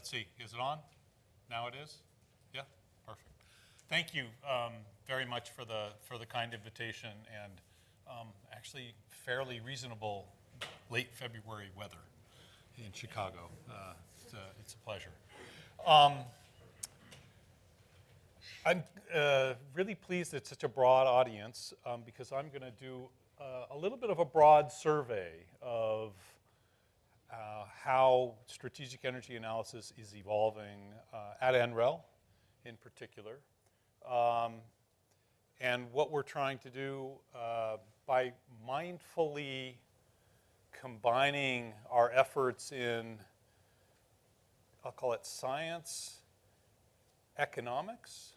Let's see, is it on? Now it is? Yeah, perfect. Thank you very much for the kind invitation and actually fairly reasonable late February weather in Chicago. It's a pleasure. I'm really pleased it's such a broad audience because I'm going to do a little bit of a broad survey of how strategic energy analysis is evolving at NREL in particular. And what we're trying to do by mindfully combining our efforts in, I'll call it science, economics,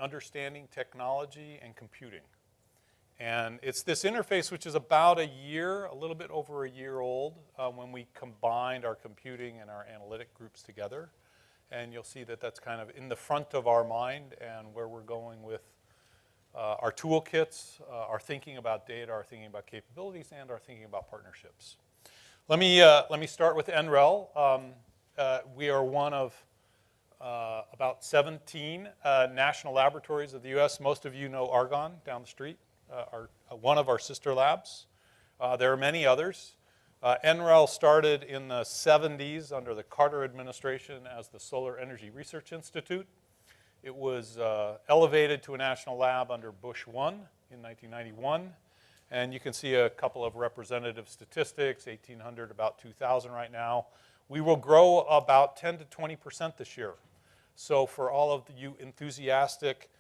understanding technology, and computing. And it's this interface which is about a year, a little bit over a year old, when we combined our computing and our analytic groups together. And you'll see that that's kind of in the front of our mind and where we're going with our toolkits, our thinking about data, our thinking about capabilities, and our thinking about partnerships. Let me start with NREL. We are one of about 17 national laboratories of the US. Most of you know Argonne down the street, one of our sister labs. There are many others. NREL started in the 70s under the Carter administration as the Solar Energy Research Institute. It was elevated to a national lab under Bush I in 1991. And you can see a couple of representative statistics, 1,800, about 2,000 right now. We will grow about 10 to 20% this year. So for all of you enthusiastic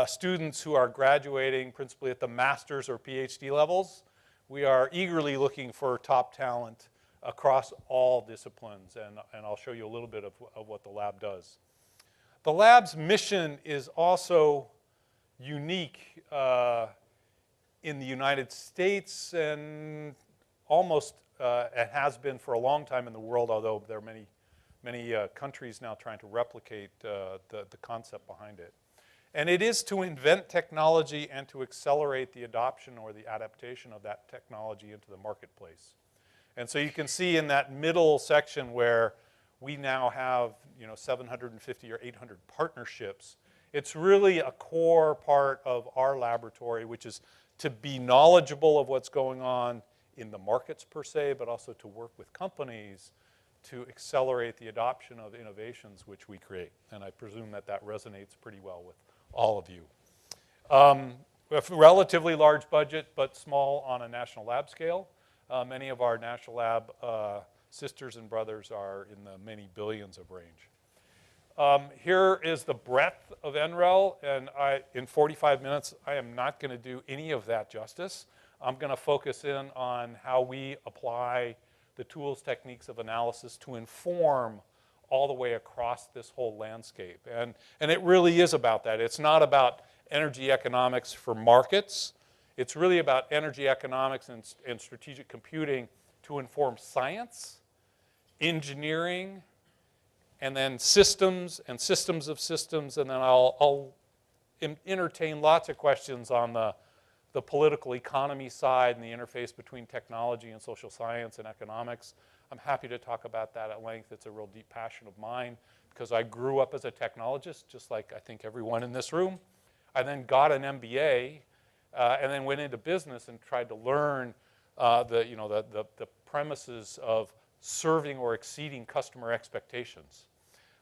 students who are graduating principally at the master's or PhD levels, we are eagerly looking for top talent across all disciplines. And I'll show you a little bit of what the lab does. The lab's mission is also unique in the United States and almost it has been for a long time in the world, although there are many countries now trying to replicate the concept behind it. And it is to invent technology and to accelerate the adoption or the adaptation of that technology into the marketplace. And so you can see in that middle section where we now have 750 or 800 partnerships, it's really a core part of our laboratory, which is to be knowledgeable of what's going on in the markets per se, but also to work with companies to accelerate the adoption of innovations which we create. And I presume that that resonates pretty well with all of you. We have a relatively large budget, but small on a national lab scale. Many of our national lab sisters and brothers are in the many billions of range. Here is the breadth of NREL, and in 45 minutes, I am not going to do any of that justice. I'm going to focus in on how we apply the tools, techniques of analysis to inform all the way across this whole landscape. And it really is about that. It's not about energy economics for markets. It's really about energy economics and strategic computing to inform science, engineering, and then systems and systems of systems. And then I'll entertain lots of questions on the political economy side and the interface between technology and social science and economics. I'm happy to talk about that at length. It's a real deep passion of mine because I grew up as a technologist, just like I think everyone in this room. I then got an MBA and then went into business and tried to learn the premises of serving or exceeding customer expectations.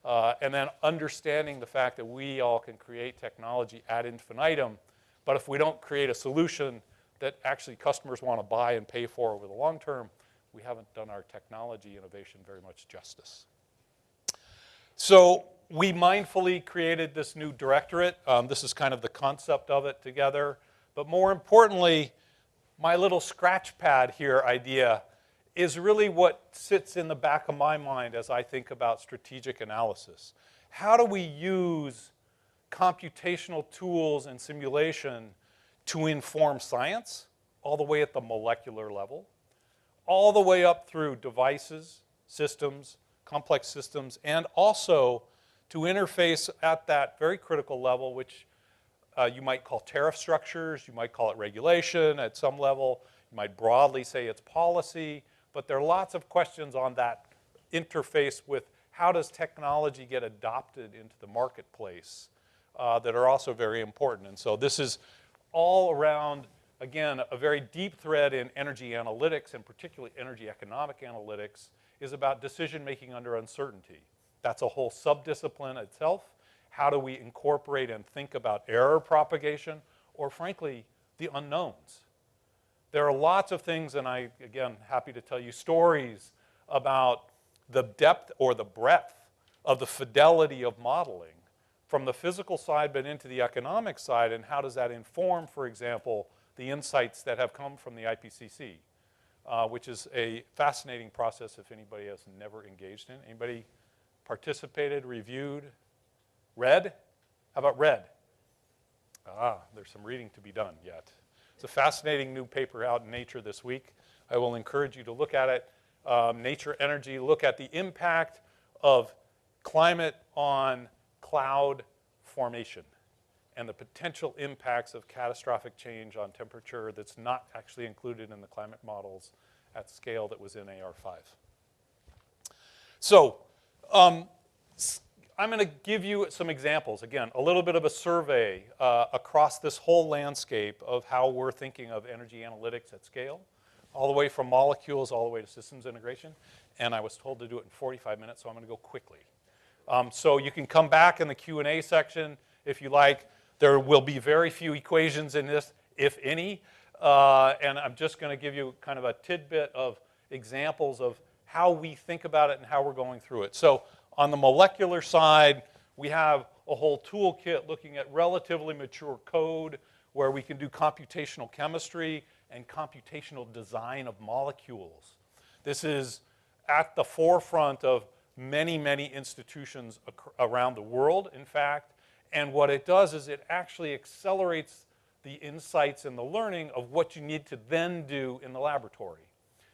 And then understanding the fact that we all can create technology ad infinitum, but if we don't create a solution that actually customers want to buy and pay for over the long term, we haven't done our technology innovation very much justice. So we mindfully created this new directorate. This is kind of the concept of it together. But more importantly, my little scratch pad here idea is really what sits in the back of my mind as I think about strategic analysis. How do we use computational tools and simulation to inform science, all the way at the molecular level, all the way up through devices, systems, complex systems, and also to interface at that very critical level, which you might call tariff structures, you might call it regulation at some level, you might broadly say it's policy, but there are lots of questions on that interface with how does technology get adopted into the marketplace that are also very important. And so this is all around, again, a very deep thread in energy analytics, and particularly energy economic analytics, is about decision-making under uncertainty. That's a whole subdiscipline itself. How do we incorporate and think about error propagation, or frankly, the unknowns? There are lots of things, and I, again, happy to tell you stories about the depth or the breadth of the fidelity of modeling from the physical side but into the economic side, and how does that inform, for example, the insights that have come from the IPCC, which is a fascinating process if anybody has never engaged in. Anybody participated, reviewed, read? How about read? There's some reading to be done yet. It's a fascinating new paper out in Nature this week. I will encourage you to look at it. Nature Energy, look at the impact of climate on cloud formation and the potential impacts of catastrophic change on temperature that's not actually included in the climate models at scale that was in AR5. So I'm going to give you some examples. Again, a little bit of a survey across this whole landscape of how we're thinking of energy analytics at scale, all the way from molecules all the way to systems integration. And I was told to do it in 45 minutes, so I'm going to go quickly. So you can come back in the Q&A section if you like. There will be very few equations in this, if any. And I'm just going to give you kind of a tidbit of examples of how we think about it and how we're going through it. So on the molecular side, we have a whole toolkit looking at relatively mature code where we can do computational chemistry and computational design of molecules. This is at the forefront of many, many institutions around the world, in fact. And what it does is it actually accelerates the insights and the learning of what you need to then do in the laboratory.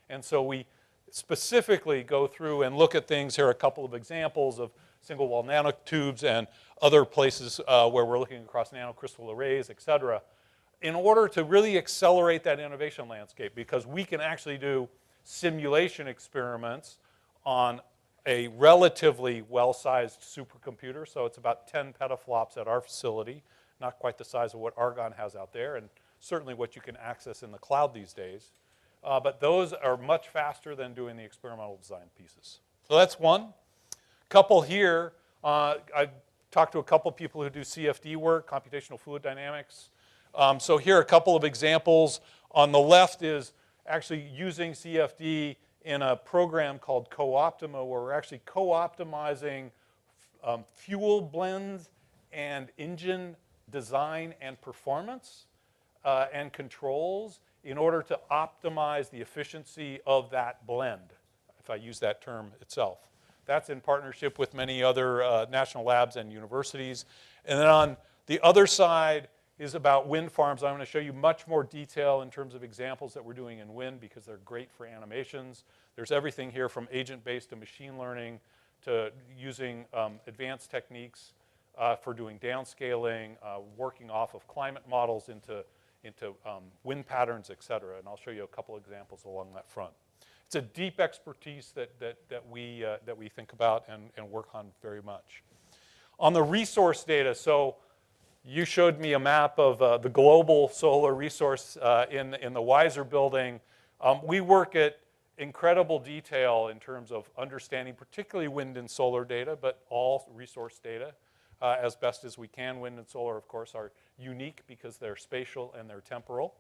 And so we specifically go through and look at things. Here are a couple of examples of single-wall nanotubes and other places where we're looking across nanocrystal arrays, et cetera, in order to really accelerate that innovation landscape, because we can actually do simulation experiments on a relatively well-sized supercomputer. So it's about 10 petaflops at our facility, not quite the size of what Argonne has out there, and certainly what you can access in the cloud these days. But those are much faster than doing the experimental design pieces. So that's one. Couple here, I talked to a couple people who do CFD work, computational fluid dynamics. So here are a couple of examples. On the left is actually using CFD in a program called Co-Optima, where we're actually co-optimizing fuel blends and engine design and performance and controls in order to optimize the efficiency of that blend, if I use that term itself. That's in partnership with many other national labs and universities. And then on the other side is about wind farms. I'm going to show you much more detail in terms of examples that we're doing in wind because they're great for animations. There's everything here from agent-based to machine learning to using advanced techniques for doing downscaling, working off of climate models into wind patterns, et cetera. And I'll show you a couple examples along that front. It's a deep expertise that we think about and work on very much. On the resource data, so you showed me a map of the global solar resource in the Weiser building. We work at incredible detail in terms of understanding particularly wind and solar data, but all resource data as best as we can. Wind and solar, of course, are unique because they're spatial and they're temporal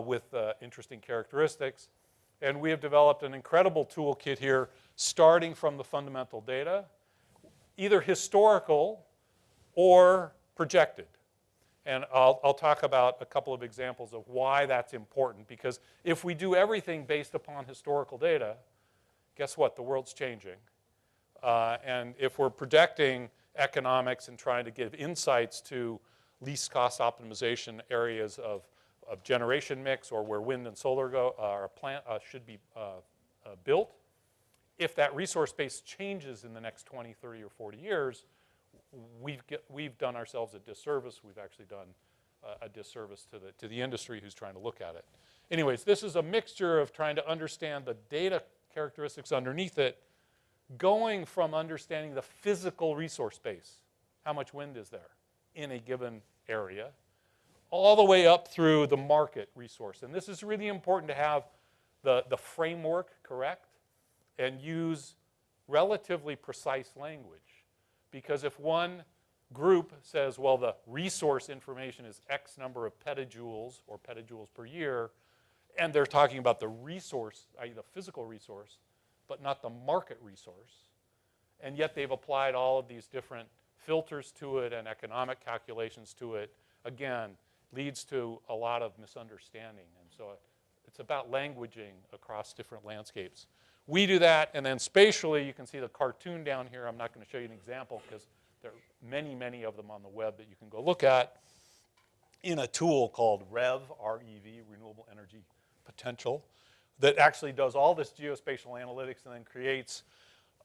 with interesting characteristics. And we have developed an incredible toolkit here starting from the fundamental data, either historical or projected. And I'll talk about a couple of examples of why that's important, because if we do everything based upon historical data, guess what? The world's changing. And if we're projecting economics and trying to give insights to least cost optimization areas of generation mix or where wind and solar go, or a plant should be built, if that resource base changes in the next 20, 30, or 40 years, we've done ourselves a disservice. We've actually done a disservice to the industry who's trying to look at it. Anyways, this is a mixture of trying to understand the data characteristics underneath it, going from understanding the physical resource base, how much wind is there in a given area, all the way up through the market resource. And this is really important to have the framework correct and use relatively precise language. Because if one group says, well, the resource information is X number of petajoules or petajoules per year, and they're talking about the resource, i.e. the physical resource, but not the market resource, and yet they've applied all of these different filters to it and economic calculations to it, again, leads to a lot of misunderstanding. And so it's about languaging across different landscapes. We do that, and then spatially, you can see the cartoon down here. I'm not going to show you an example because there are many, many of them on the web that you can go look at in a tool called REV, R-E-V, Renewable Energy Potential, that actually does all this geospatial analytics and then creates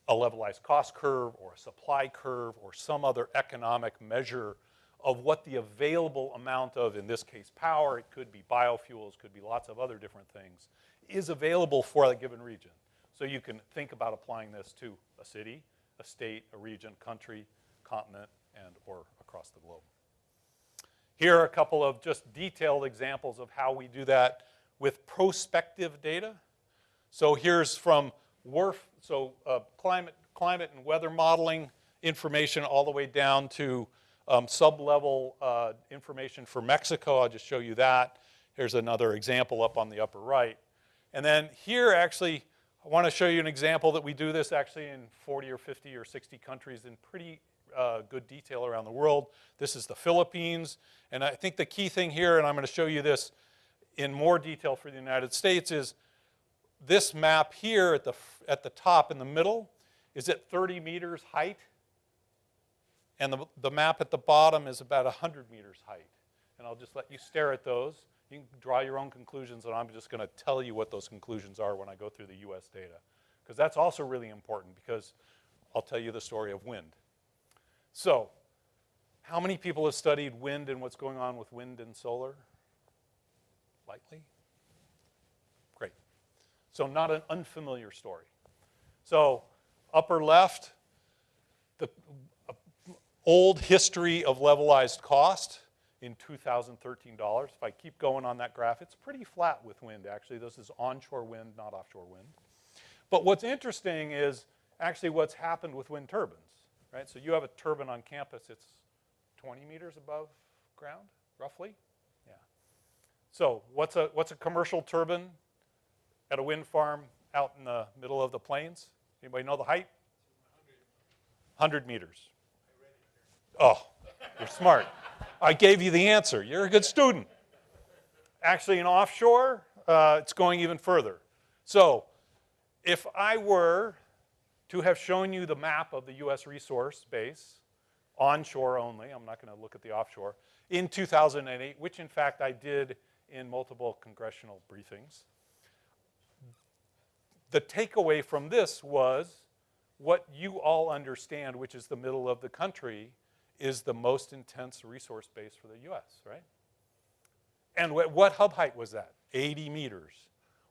a levelized cost curve or a supply curve or some other economic measure of what the available amount of, in this case, power, it could be biofuels, could be lots of other different things, is available for a given region. So you can think about applying this to a city, a state, a region, country, continent, and or across the globe. Here are a couple of just detailed examples of how we do that with prospective data. So here's from WRF, so climate and weather modeling information all the way down to sub-level information for Mexico. I'll just show you that. Here's another example up on the upper right. And then here, actually, I want to show you an example that we do this actually in 40 or 50 or 60 countries in pretty good detail around the world. This is the Philippines. And I think the key thing here, and I'm going to show you this in more detail for the United States, is this map here at the top in the middle is at 30 meters height. And the map at the bottom is about 100 meters height. And I'll just let you stare at those. You can draw your own conclusions, and I'm just going to tell you what those conclusions are when I go through the US data. Because that's also really important, because I'll tell you the story of wind. So, how many people have studied wind and what's going on with wind and solar? Lightly? Great. So not an unfamiliar story. So, upper left, the old history of levelized cost in 2013 dollars. If I keep going on that graph, it's pretty flat with wind, actually. This is onshore wind, not offshore wind. But what's interesting is actually what's happened with wind turbines, right? So you have a turbine on campus, it's 20 meters above ground, roughly? Yeah. So what's a commercial turbine at a wind farm out in the middle of the plains? Anybody know the height? 100 meters. Oh, you're smart. I gave you the answer. You're a good student. Actually, in offshore, it's going even further. So if I were to have shown you the map of the US resource base, onshore only, I'm not going to look at the offshore, in 2008, which in fact I did in multiple congressional briefings, the takeaway from this was what you all understand, which is the middle of the country, is the most intense resource base for the US, right? And what hub height was that? 80 meters.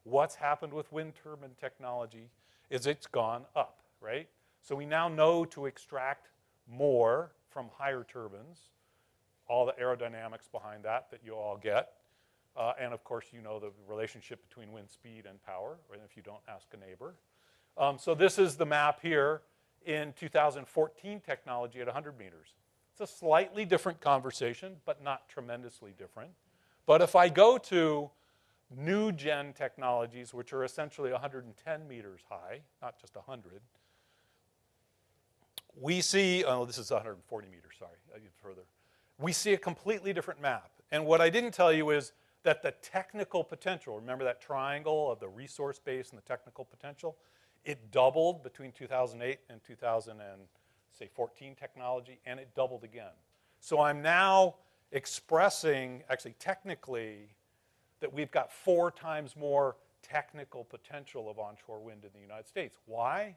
What's happened with wind turbine technology is it's gone up, right? So we now know to extract more from higher turbines, all the aerodynamics behind that you all get. And of course, you know the relationship between wind speed and power, and if you don't, ask a neighbor. So this is the map here in 2014 technology at 100 meters. It's a slightly different conversation, but not tremendously different. But if I go to new gen technologies, which are essentially 110 meters high, not just 100, we see, oh, this is 140 meters, sorry, I get further. We see a completely different map. And what I didn't tell you is that the technical potential, remember that triangle of the resource base and the technical potential? It doubled between 2008 and 2014 technology, and it doubled again. So I'm now expressing, actually technically, that we've got 4 times more technical potential of onshore wind in the United States. Why?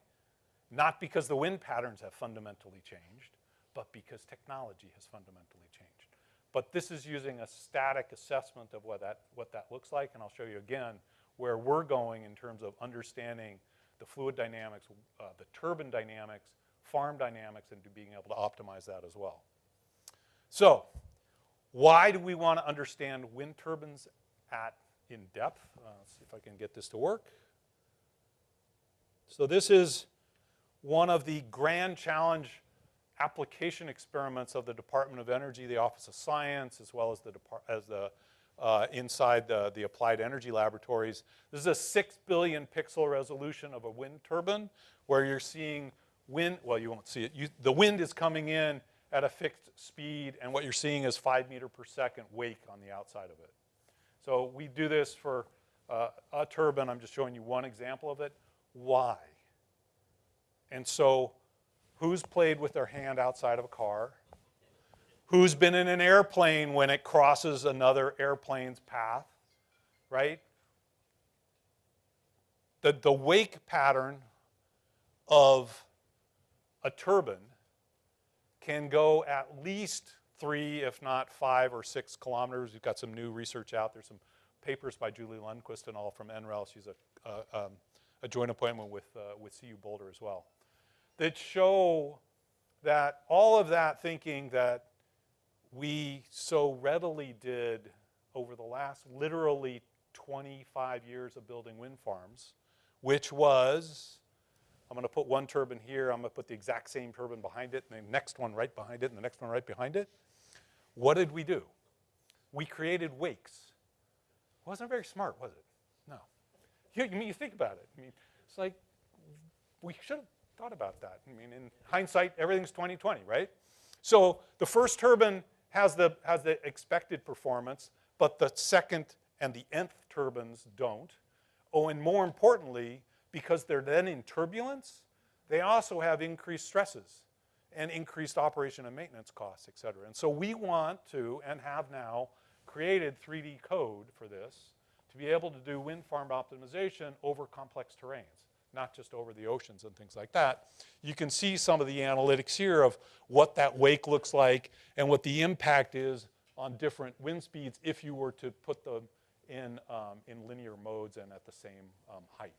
Not because the wind patterns have fundamentally changed, but because technology has fundamentally changed. But this is using a static assessment of what that looks like, and I'll show you again where we're going in terms of understanding the fluid dynamics, the turbine dynamics, farm dynamics, and to being able to optimize that as well. So, why do we want to understand wind turbines in depth? Let's see if I can get this to work. So this is one of the grand challenge application experiments of the Department of Energy, the Office of Science, as well as inside the Applied Energy Laboratories. This is a 6 billion pixel resolution of a wind turbine where you're seeing wind, well, you won't see it. The wind is coming in at a fixed speed, and what you're seeing is 5 meters per second wake on the outside of it. So we do this for a turbine. I'm just showing you one example of it. Why? And so who's played with their hand outside of a car? Who's been in an airplane when it crosses another airplane's path, right? The wake pattern of a turbine can go at least 3, if not 5 or 6 kilometers. We've got some new research out. There's some papers by Julie Lundquist and all from NREL. She's a joint appointment with CU Boulder as well, that show that all of that thinking that we so readily did over the last literally 25 years of building wind farms, which was, I'm going to put one turbine here, I'm going to put the exact same turbine behind it, and the next one right behind it, and the next one right behind it. What did we do? We created wakes. It wasn't very smart, was it? No. You think about it. I mean, it's like we should have thought about that. I mean, in hindsight, everything's 20/20, right? So the first turbine has the expected performance, but the second and the nth turbines don't. Oh, and more importantly, because they're then in turbulence, they also have increased stresses and increased operation and maintenance costs, et cetera. And so we want to, and have now, created 3D code for this to be able to do wind farm optimization over complex terrains, not just over the oceans and things like that. You can see some of the analytics here of what that wake looks like and what the impact is on different wind speeds if you were to put them in linear modes and at the same height.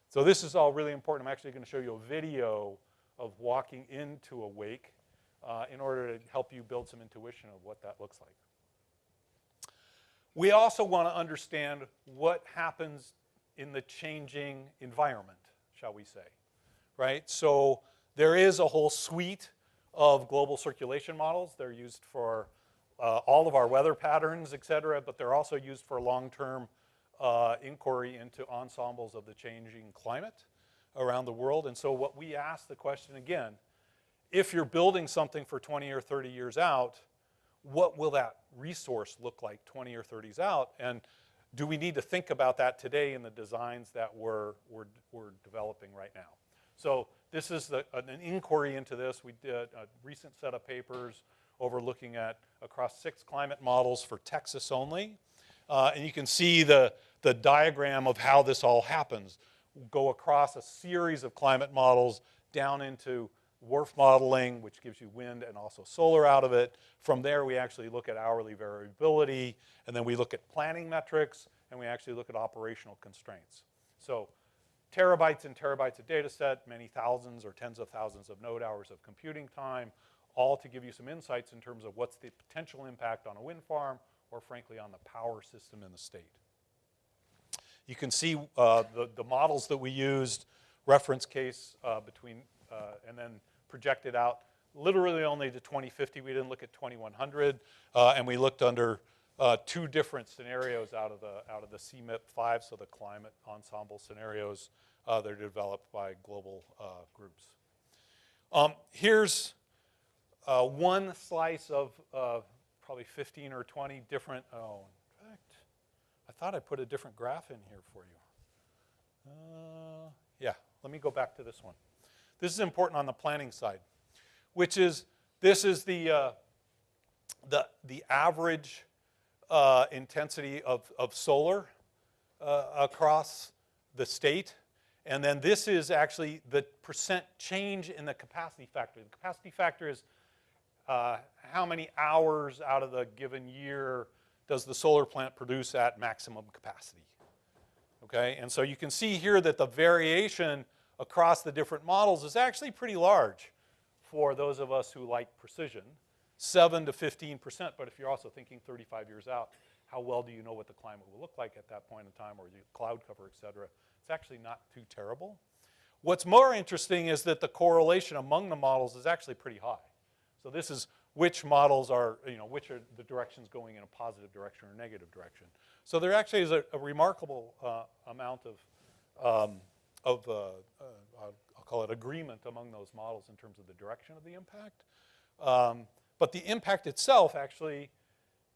So this is all really important. I'm actually going to show you a video of walking into a wake in order to help you build some intuition of what that looks like. We also want to understand what happens in the changing environment, shall we say, right? So there is a whole suite of global circulation models. They're used for all of our weather patterns, et cetera, but they're also used for long-term inquiry into ensembles of the changing climate around the world. And so what we ask the question again, if you're building something for 20 or 30 years out, what will that resource look like 20 or 30 years out? And do we need to think about that today in the designs that we're developing right now? So this is an inquiry into this. We did a recent set of papers over looking at across 6 climate models for Texas only. And you can see the diagram of how this all happens. We'll go across a series of climate models down into WRF modeling, which gives you wind and also solar out of it. From there, we actually look at hourly variability, and then we look at planning metrics, and we actually look at operational constraints. So terabytes and terabytes of data set, many thousands or tens of thousands of node hours of computing time, all to give you some insights in terms of what's the potential impact on a wind farm or frankly on the power system in the state. You can see the models that we used, reference case and then projected out literally only to 2050. We didn't look at 2100, and we looked under 2 different scenarios out of the CMIP-5, so the climate ensemble scenarios that are developed by global groups. Here's one slice of probably 15 or 20 different, in fact, I thought I put a different graph in here for you. Yeah, let me go back to this one. This is important on the planning side, which is, this is the average intensity of solar across the state. And then this is actually the percent change in the capacity factor. The capacity factor is how many hours out of the given year does the solar plant produce at maximum capacity. Okay, and so you can see here that the variation across the different models is actually pretty large for those of us who like precision, 7 to 15%. But if you're also thinking 35 years out, how well do you know what the climate will look like at that point in time, or the cloud cover, et cetera? It's actually not too terrible. What's more interesting is that the correlation among the models is actually pretty high. So this is which models are, which are the directions going in a positive direction or negative direction. So there actually is a remarkable amount of I'll call it agreement among those models in terms of the direction of the impact. But the impact itself actually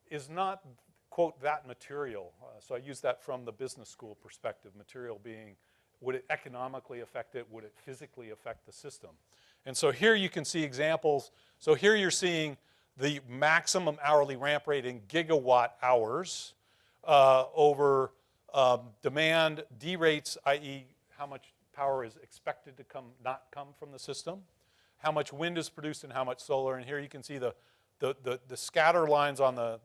is not, quote, that material. So I use that from the business school perspective, material being, would it economically affect it? Would it physically affect the system? And so here you can see examples. So here you're seeing the maximum hourly ramp rate in gigawatt hours over demand derates, i.e. how much power is expected to not come from the system, how much wind is produced and how much solar. And here you can see the scatter lines on the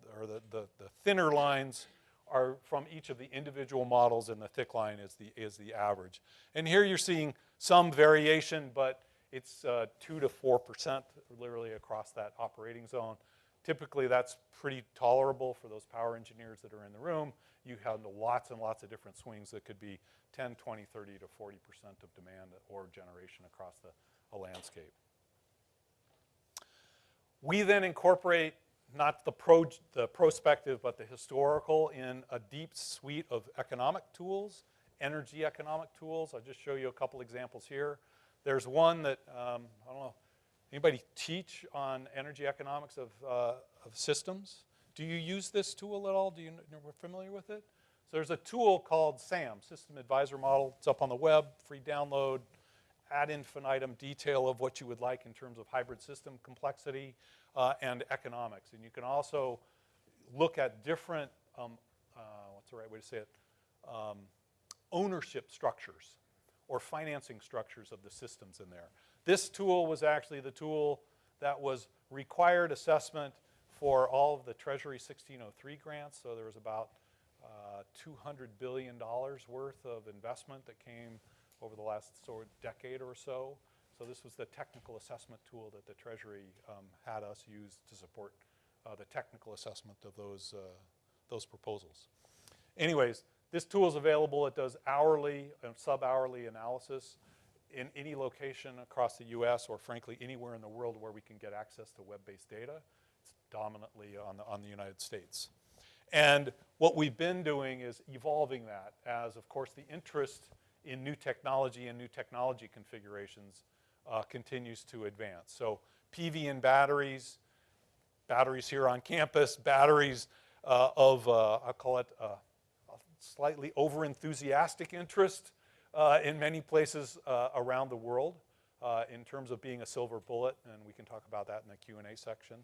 thinner lines are from each of the individual models, and the thick line is the average. And here you're seeing some variation, but it's 2 to 4% literally across that operating zone. Typically, that's pretty tolerable for those power engineers that are in the room. You have lots and lots of different swings that could be 10, 20, 30 to 40% of demand or generation across a landscape. We then incorporate not the prospective, but the historical in a deep suite of economic tools, energy economic tools. I'll just show you a couple examples here. There's one that, I don't know, anybody teach on energy economics of systems? Do you use this tool at all? We're familiar with it? So there's a tool called SAM, System Advisor Model. It's up on the web, free download, ad infinitum detail of what you would like in terms of hybrid system complexity and economics. And you can also look at different, what's the right way to say it, ownership structures or financing structures of the systems in there. This tool was actually the tool that was required assessment for all of the Treasury 1603 grants. So there was about $200 billion worth of investment that came over the last decade or so. So this was the technical assessment tool that the Treasury had us use to support the technical assessment of those proposals. Anyways, this tool is available. It does hourly and sub-hourly analysis in any location across the US or frankly anywhere in the world where we can get access to web-based data. It's dominantly on the United States. And what we've been doing is evolving that as, of course, the interest in new technology and new technology configurations continues to advance. So PV and batteries here on campus, batteries of, I'll call it a slightly over-enthusiastic interest in many places around the world in terms of being a silver bullet, and we can talk about that in the Q&A section.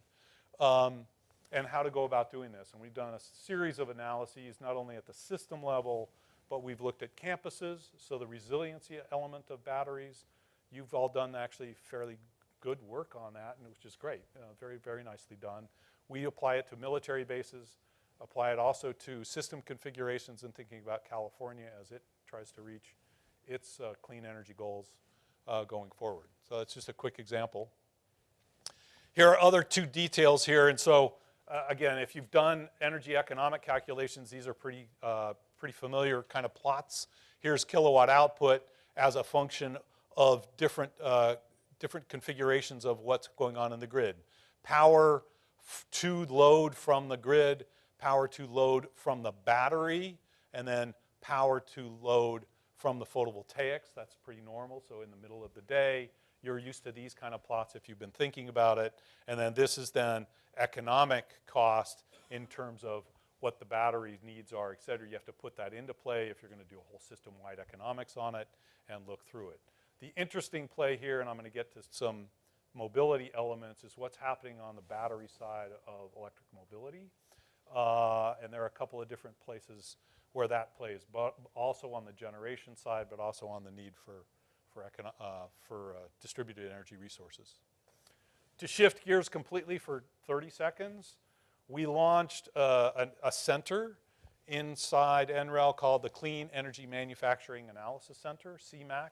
And how to go about doing this. And we've done a series of analyses, not only at the system level, but we've looked at campuses, so the resiliency element of batteries. You've all done actually fairly good work on that, and which is great, very, very nicely done. We apply it to military bases, apply it also to system configurations and thinking about California as it tries to reach its clean energy goals going forward. So that's just a quick example. Here are other two details here, and so again, if you've done energy economic calculations, these are pretty familiar kind of plots. Here's kilowatt output as a function of different configurations of what's going on in the grid. Power to load from the grid, power to load from the battery, and then power to load from the photovoltaics. That's pretty normal. So in the middle of the day, you're used to these kind of plots if you've been thinking about it. And then this is then economic cost in terms of what the battery needs are, et cetera. You have to put that into play if you're going to do a whole system-wide economics on it and look through it. The interesting play here, and I'm going to get to some mobility elements, is what's happening on the battery side of electric mobility. And there are a couple of different places where that plays, but also on the generation side, but also on the need for distributed energy resources. To shift gears completely for 30 seconds, we launched a center inside NREL called the Clean Energy Manufacturing Analysis Center, CMAC.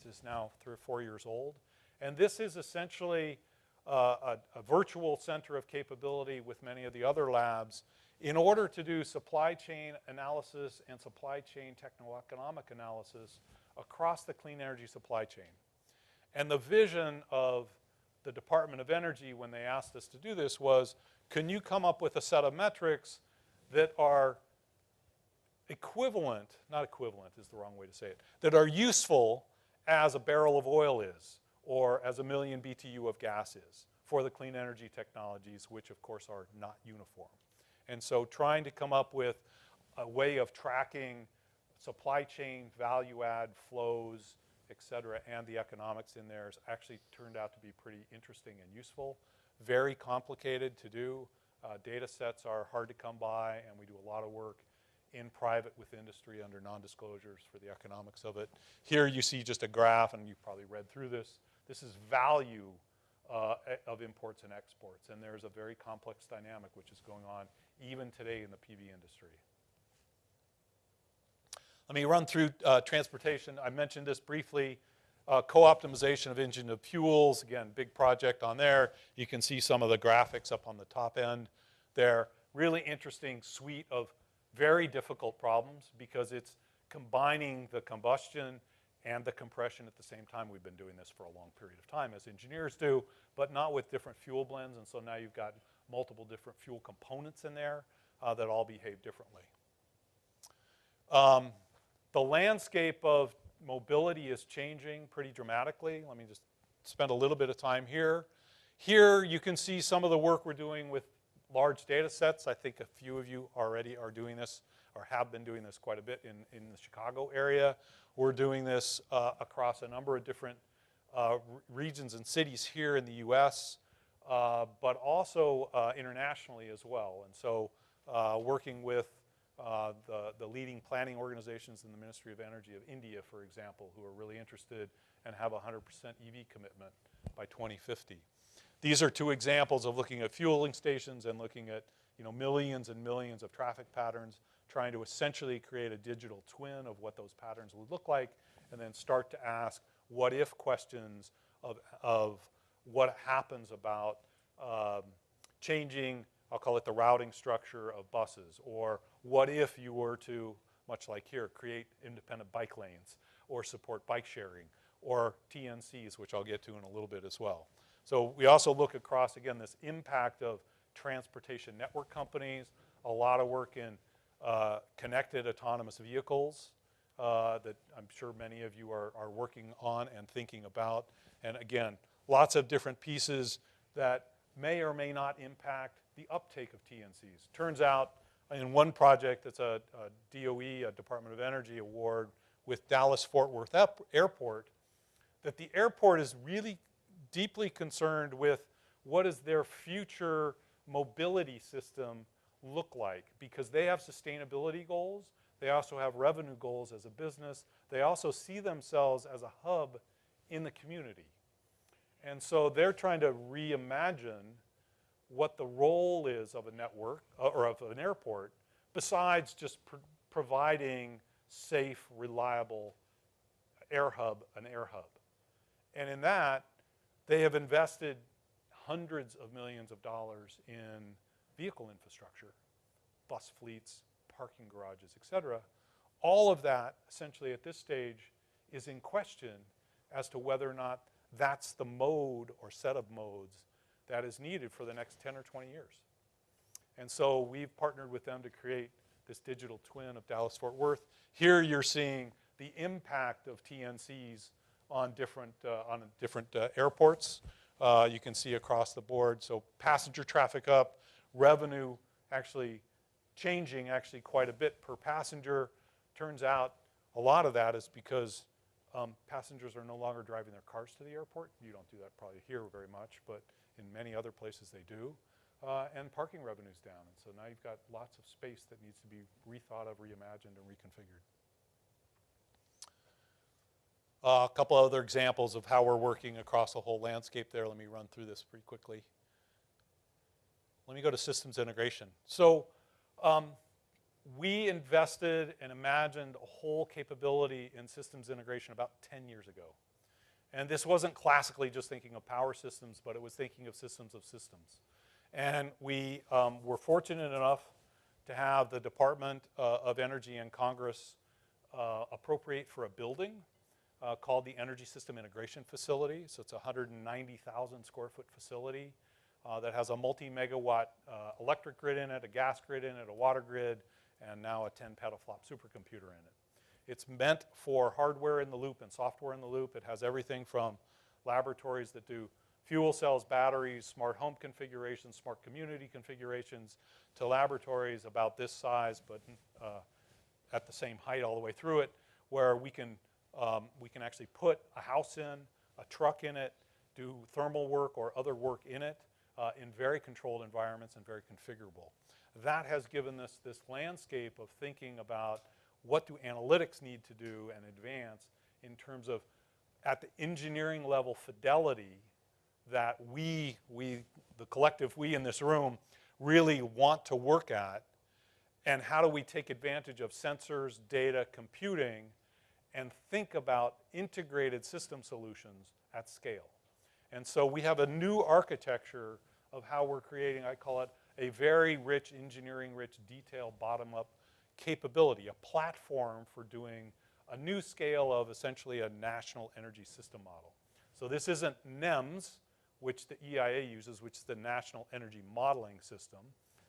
This is now 3 or 4 years old. And this is essentially a virtual center of capability with many of the other labs in order to do supply chain analysis and supply chain techno-economic analysis across the clean energy supply chain. And the vision of the Department of Energy when they asked us to do this was, can you come up with a set of metrics that are equivalent, not equivalent is the wrong way to say it, that are useful as a barrel of oil is, or as a million BTU of gas is, for the clean energy technologies, which of course are not uniform. And so trying to come up with a way of tracking supply chain value add flows, et cetera, and the economics in there has actually turned out to be pretty interesting and useful. Very complicated to do. Data sets are hard to come by, and we do a lot of work in private with industry under non-disclosures for the economics of it. Here you see just a graph, and you've probably read through this. This is value of imports and exports, and there's a very complex dynamic which is going on even today in the PV industry. Let me run through transportation. I mentioned this briefly. Co-optimization of engine of fuels, again, big project on there. You can see some of the graphics up on the top end there. Really interesting suite of very difficult problems because it's combining the combustion and the compression at the same time. We've been doing this for a long period of time, as engineers do, but not with different fuel blends, and so now you've got multiple different fuel components in there that all behave differently. The landscape of mobility is changing pretty dramatically. Let me just spend a little bit of time here. Here you can see some of the work we're doing with large data sets. I think a few of you already are doing this or have been doing this quite a bit in the Chicago area. We're doing this across a number of different regions and cities here in the US, but also internationally as well. And so working with the leading planning organizations in the Ministry of Energy of India, for example, who are really interested and have a 100% EV commitment by 2050. These are two examples of looking at fueling stations and looking at millions and millions of traffic patterns, trying to essentially create a digital twin of what those patterns would look like, and then start to ask what if questions of what happens about changing, I'll call it the routing structure of buses, or what if you were to, much like here, create independent bike lanes, or support bike sharing, or TNCs, which I'll get to in a little bit as well. So we also look across, again, this impact of transportation network companies, a lot of work in connected autonomous vehicles that I'm sure many of you are working on and thinking about. And again, lots of different pieces that may or may not impact the uptake of TNCs. Turns out in one project, it's a DOE, a Department of Energy award with Dallas-Fort Worth Airport, that the airport is really deeply concerned with what does their future mobility system look like, because they have sustainability goals. They also have revenue goals as a business. They also see themselves as a hub in the community. And so they're trying to reimagine what the role is of a network or of an airport besides just providing safe, reliable an air hub. And in that, they have invested hundreds of millions of dollars in vehicle infrastructure, bus fleets, parking garages, et cetera. All of that, essentially at this stage, is in question as to whether or not that's the mode or set of modes that is needed for the next 10 or 20 years. And so we've partnered with them to create this digital twin of Dallas-Fort Worth. Here you're seeing the impact of TNCs on different airports. You can see across the board. So passenger traffic up, revenue actually changing quite a bit per passenger. Turns out a lot of that is because passengers are no longer driving their cars to the airport. You don't do that probably here very much, but in many other places they do. And parking revenue's down. And so now you've got lots of space that needs to be rethought of, reimagined, and reconfigured. A couple other examples of how we're working across the whole landscape there. Let me run through this pretty quickly. Let me go to systems integration. So we invested and imagined a whole capability in systems integration about 10 years ago. And this wasn't classically just thinking of power systems, but it was thinking of systems of systems. And we were fortunate enough to have the Department of Energy and Congress appropriate for a building called the Energy System Integration Facility. So it's a 190,000 square foot facility that has a multi-megawatt electric grid in it, a gas grid in it, a water grid, and now a 10 petaflop supercomputer in it. It's meant for hardware in the loop and software in the loop. It has everything from laboratories that do fuel cells, batteries, smart home configurations, smart community configurations, to laboratories about this size, but at the same height all the way through it, where we can actually put a house in, a truck in it, do thermal work or other work in it in very controlled environments and very configurable. That has given us this landscape of thinking about what do analytics need to do and advance in terms of, at the engineering level, fidelity that we, the collective we in this room, really want to work at, and how do we take advantage of sensors, data, computing, and think about integrated system solutions at scale. And so we have a new architecture of how we're creating, I call it, a very rich, engineering-rich, detailed, bottom-up capability, a platform for doing a new scale of essentially a national energy system model. So this isn't NEMS, which the EIA uses, which is the National Energy Modeling System.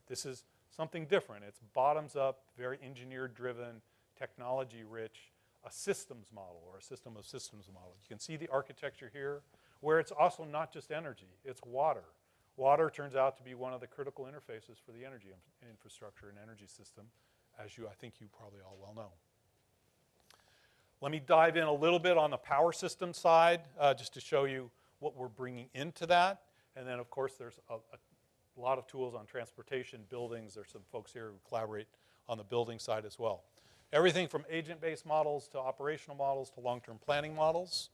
This is something different. It's bottoms-up, very engineer-driven, technology-rich, a systems model or a system of systems model. You can see the architecture here, where it's also not just energy, it's water. Water turns out to be one of the critical interfaces for the energy infrastructure and energy system, as I think you probably all well know. Let me dive in a little bit on the power system side, just to show you what we're bringing into that. And then, of course, there's a lot of tools on transportation, buildings. There's some folks here who collaborate on the building side as well. Everything from agent-based models to operational models to long-term planning models.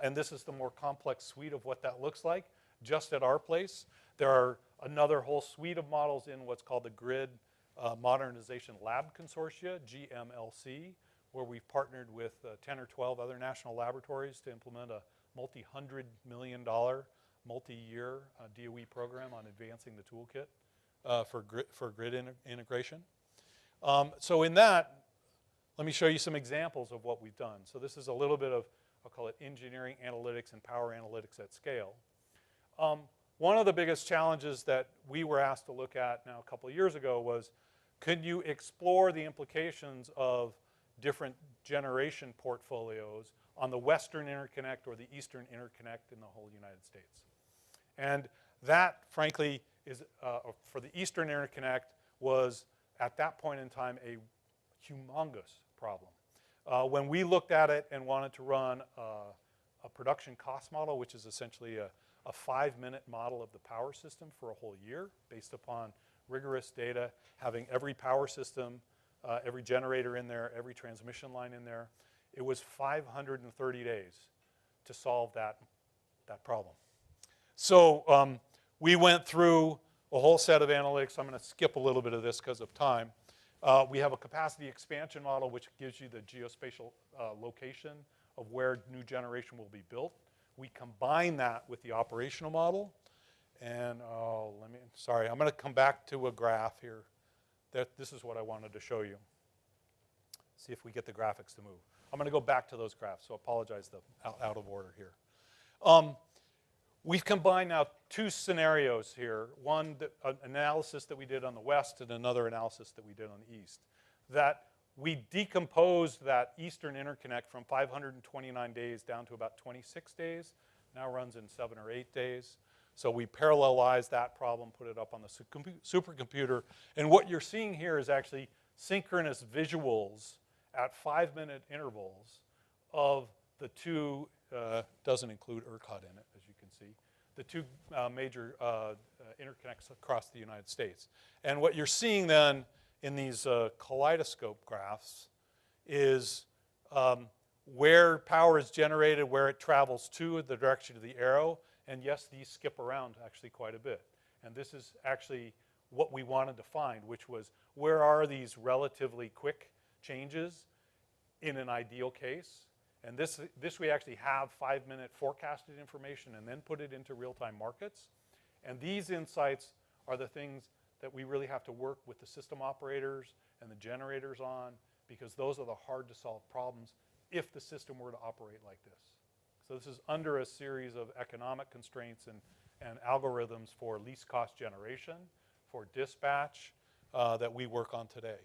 And this is the more complex suite of what that looks like. Just at our place, there are another whole suite of models in what's called the Grid Modernization Lab Consortia, GMLC, where we've partnered with 10 or 12 other national laboratories to implement a multi-$100 million, multi-year DOE program on advancing the toolkit for grid integration. So in that, let me show you some examples of what we've done. So this is a little bit of, I'll call it engineering analytics and power analytics at scale. One of the biggest challenges that we were asked to look at now a couple of years ago was, could you explore the implications of different generation portfolios on the Western interconnect or the Eastern interconnect in the whole United States? And that, frankly, is for the Eastern interconnect was, at that point in time, a humongous problem. When we looked at it and wanted to run a production cost model, which is essentially a 5-minute model of the power system for a whole year based upon rigorous data, having every power system, every generator in there, every transmission line in there, it was 530 days to solve that problem. So we went through a whole set of analytics. I'm going to skip a little bit of this because of time. We have a capacity expansion model which gives you the geospatial location of where new generation will be built. We combine that with the operational model. And sorry, I'm going to come back to a graph here. This is what I wanted to show you. See if we get the graphics to move. I'm going to go back to those graphs, so apologize out of order here. We've combined now two scenarios here. One, an analysis that we did on the west and another analysis that we did on the east. That we decomposed that Eastern interconnect from 529 days down to about 26 days. Now runs in 7 or 8 days. So we parallelized that problem, put it up on the supercomputer. And what you're seeing here is actually synchronous visuals at 5-minute intervals of the two, doesn't include ERCOT in it, as you can see, the two major interconnects across the United States. And what you're seeing then in these kaleidoscope graphs is where power is generated, where it travels to, the direction of the arrow. And yes, these skip around actually quite a bit. And this is actually what we wanted to find, which was where are these relatively quick changes in an ideal case. And this we actually have 5-minute forecasted information and then put it into real-time markets. And these insights are the things that we really have to work with the system operators and the generators on, because those are the hard to solve problems if the system were to operate like this. So this is under a series of economic constraints and algorithms for least cost generation, for dispatch that we work on today.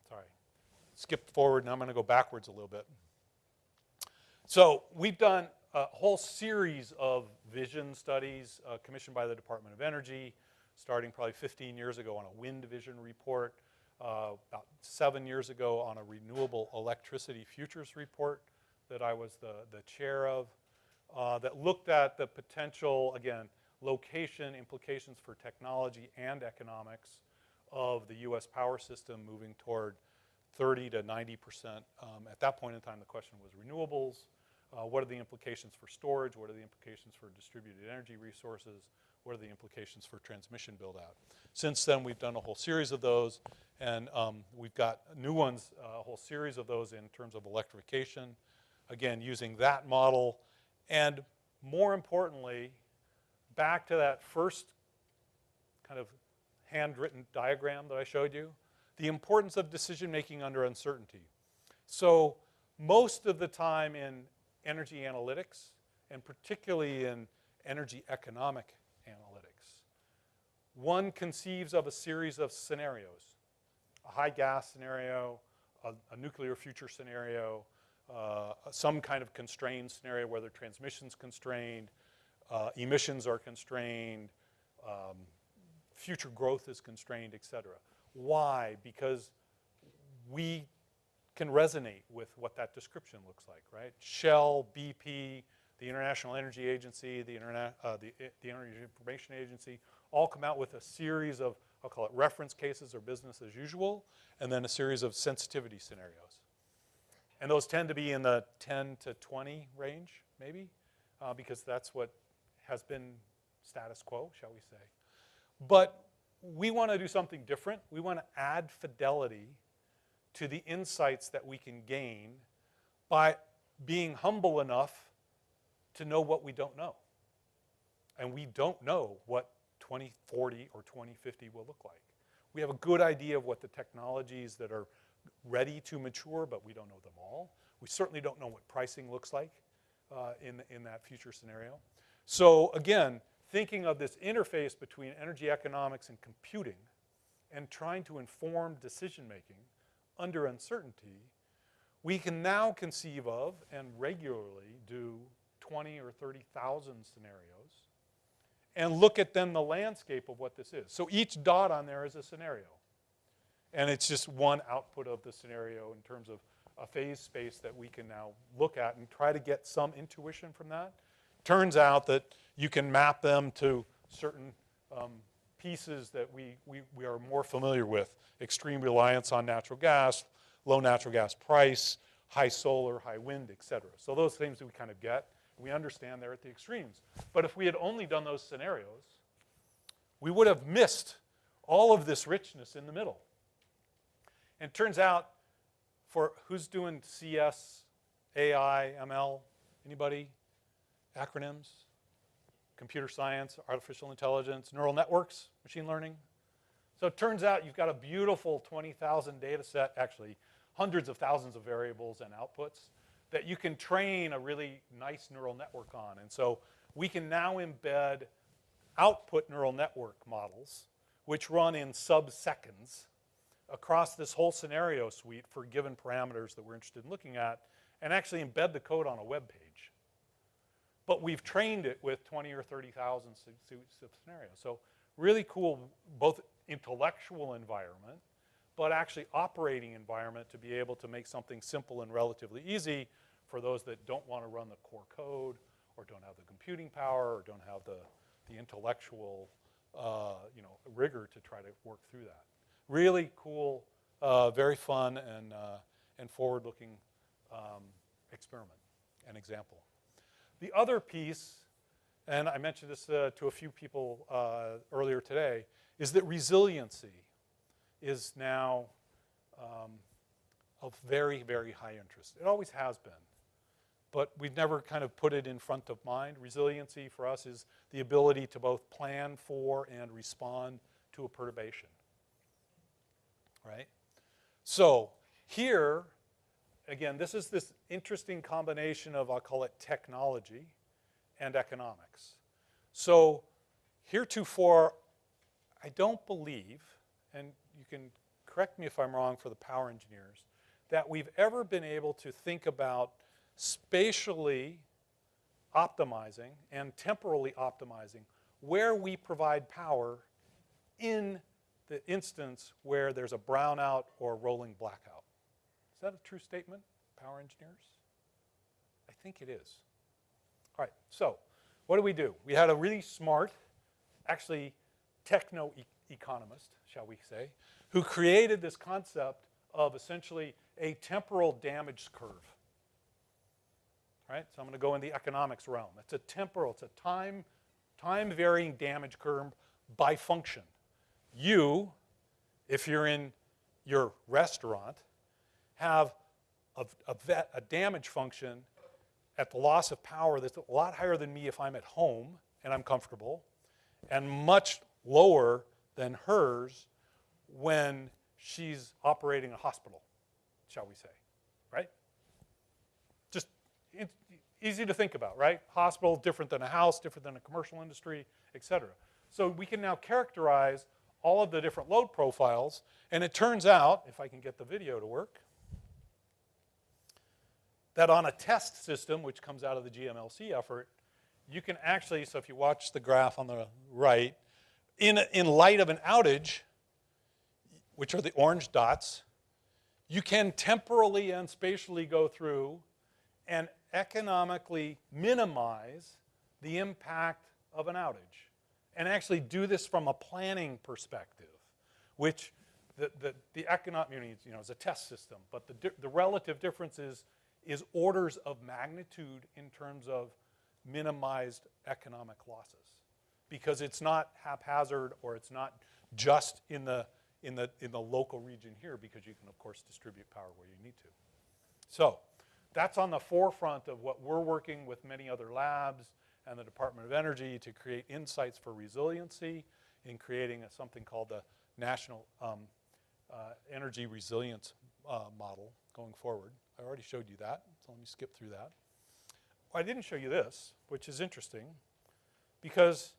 Sorry, skipped forward and I'm gonna go backwards a little bit. So we've done a whole series of vision studies commissioned by the Department of Energy, starting probably 15 years ago on a wind vision report, about 7 years ago on a renewable electricity futures report that I was the chair of, that looked at the potential, again, location implications for technology and economics of the US power system moving toward 30 to 90%. At that point in time, the question was renewables. What are the implications for storage? What are the implications for distributed energy resources? What are the implications for transmission build-out? Since then, we've done a whole series of those, and we've got new ones, a whole series of those in terms of electrification, again, using that model. And more importantly, back to that first kind of handwritten diagram that I showed you, the importance of decision-making under uncertainty. So most of the time in energy analytics, and particularly in energy economic analytics, one conceives of a series of scenarios: a high gas scenario, a nuclear future scenario, some kind of constrained scenario, whether transmission's constrained, emissions are constrained, future growth is constrained, et cetera. Why? Because we can resonate with what that description looks like, right? Shell, BP, the International Energy Agency, the Energy Information Agency, all come out with a series of, I'll call it reference cases or business as usual, and then a series of sensitivity scenarios. And those tend to be in the 10 to 20 range, maybe, because that's what has been status quo, shall we say. But we want to do something different. We want to add fidelity to the insights that we can gain by being humble enough to know what we don't know. And we don't know what 2040 or 2050 will look like. We have a good idea of what the technologies that are ready to mature, but we don't know them all. We certainly don't know what pricing looks like in that future scenario. So again, thinking of this interface between energy economics and computing and trying to inform decision-making under uncertainty, we can now conceive of and regularly do 20 or 30,000 scenarios and look at then the landscape of what this is. So each dot on there is a scenario. And it's just one output of the scenario in terms of a phase space that we can now look at and try to get some intuition from that. Turns out that you can map them to certain pieces that we are more familiar with: extreme reliance on natural gas, low natural gas price, high solar, high wind, et cetera. So those things that we kind of get, we understand they're at the extremes. But if we had only done those scenarios, we would have missed all of this richness in the middle. And it turns out, for who's doing CS, AI, ML? Anybody? Acronyms? Computer science, artificial intelligence, neural networks, machine learning. So it turns out you've got a beautiful 20,000 data set, actually hundreds of thousands of variables and outputs that you can train a really nice neural network on. And so we can now embed output neural network models, which run in sub-seconds across this whole scenario suite for given parameters that we're interested in looking at, and actually embed the code on a web page. But we've trained it with 20 or 30,000 scenarios. So really cool, both intellectual environment, but actually operating environment to be able to make something simple and relatively easy for those that don't want to run the core code or don't have the computing power or don't have the intellectual rigor to try to work through that. Really cool, very fun and forward-looking experiment and example. The other piece, and I mentioned this to a few people earlier today, is that resiliency is now of very, very high interest. It always has been, but we've never kind of put it in front of mind. Resiliency for us is the ability to both plan for and respond to a perturbation, right? So here, again, this is this interesting combination of, I'll call it technology and economics. So heretofore, I don't believe, and you can correct me if I'm wrong for the power engineers, that we've ever been able to think about spatially optimizing and temporally optimizing where we provide power in the instance where there's a brownout or a rolling blackout. Is that a true statement, power engineers? I think it is. All right, so what do? We had a really smart, actually techno-economist, shall we say, who created this concept of essentially a temporal damage curve. Right? So I'm going to go in the economics realm. It's a temporal, it's a time-varying damage curve by function. You, if you're in your restaurant, have a damage function at the loss of power that's a lot higher than me if I'm at home and I'm comfortable, and much lower than hers when she's operating a hospital, shall we say, right? Just easy to think about, right? Hospital, different than a house, different than a commercial industry, et cetera. So we can now characterize all of the different load profiles, and it turns out, if I can get the video to work, that on a test system, which comes out of the GMLC effort, you can actually, so if you watch the graph on the right, in light of an outage, which are the orange dots, you can temporally and spatially go through and economically minimize the impact of an outage. And actually do this from a planning perspective, which the economic, you know, is a test system, but the relative difference is orders of magnitude in terms of minimized economic losses. Because it's not haphazard, or it's not just in the local region here, because you can, of course, distribute power where you need to. So that's on the forefront of what we're working with many other labs and the Department of Energy to create insights for resiliency in creating something called the National Energy Resilience Model going forward. I already showed you that, so let me skip through that. Well, I didn't show you this, which is interesting, because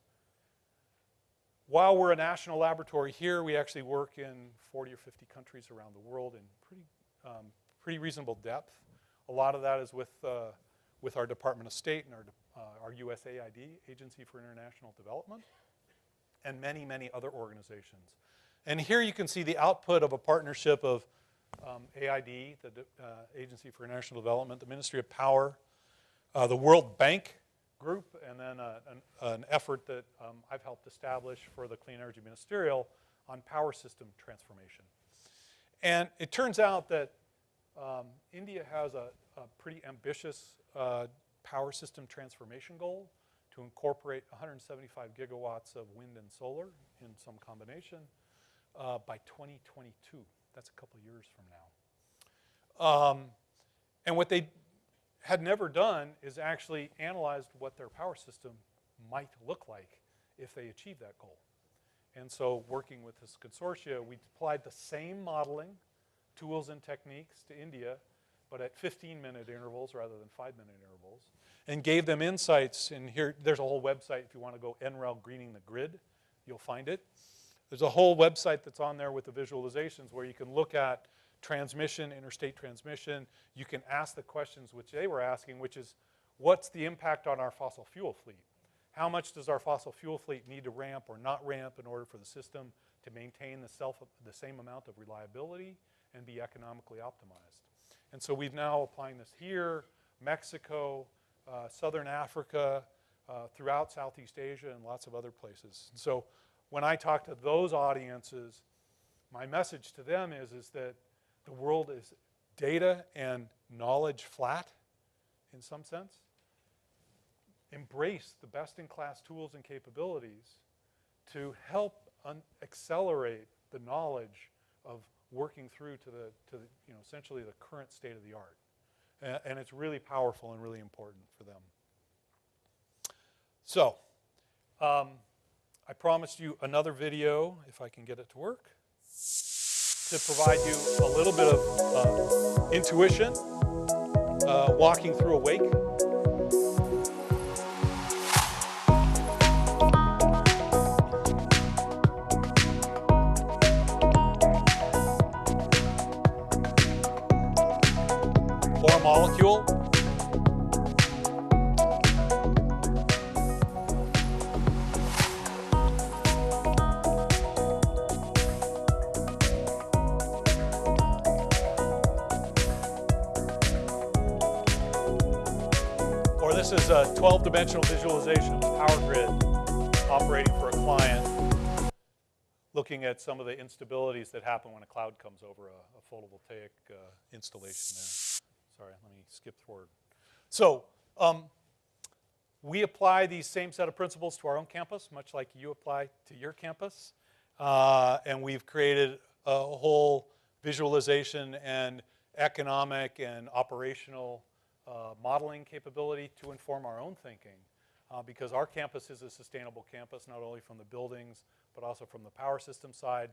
while we're a national laboratory here, we actually work in 40 or 50 countries around the world in pretty reasonable depth. A lot of that is with our Department of State and our USAID, Agency for International Development, and many, many other organizations. And here you can see the output of a partnership of AID, the Agency for International Development, the Ministry of Power, the World Bank Group, and then an effort that I've helped establish for the Clean Energy Ministerial on power system transformation. And it turns out that India has a pretty ambitious power system transformation goal to incorporate 175 gigawatts of wind and solar in some combination by 2022. That's a couple years from now. And what they had never done is actually analyzed what their power system might look like if they achieved that goal. And so working with this consortia, we applied the same modeling tools and techniques to India, but at 15-minute intervals rather than 5-minute intervals, and gave them insights. And here, there's a whole website. If you want to go NREL Greening the Grid, you'll find it. There's a whole website that's on there with the visualizations where you can look at transmission, interstate transmission. You can ask the questions which they were asking, which is, what's the impact on our fossil fuel fleet? How much does our fossil fuel fleet need to ramp or not ramp in order for the system to maintain the same amount of reliability and be economically optimized? And so we've now applying this here, Mexico, Southern Africa, throughout Southeast Asia, and lots of other places. And so when I talk to those audiences, my message to them is that the world is data and knowledge flat in some sense. Embrace the best-in-class tools and capabilities to help accelerate the knowledge of working through to the essentially the current state of the art. And it's really powerful and really important for them. So, I promised you another video, if I can get it to work, to provide you a little bit of intuition, walking through a wake. Or a molecule. Or this is a 12-dimensional visualization of the power grid operating for a client, looking at some of the instabilities that happen when a cloud comes over a photovoltaic installation there. Sorry, let me skip forward. So we apply these same set of principles to our own campus, much like you apply to your campus. And we've created a whole visualization and economic and operational modeling capability to inform our own thinking. Because our campus is a sustainable campus, not only from the buildings, but also from the power system side.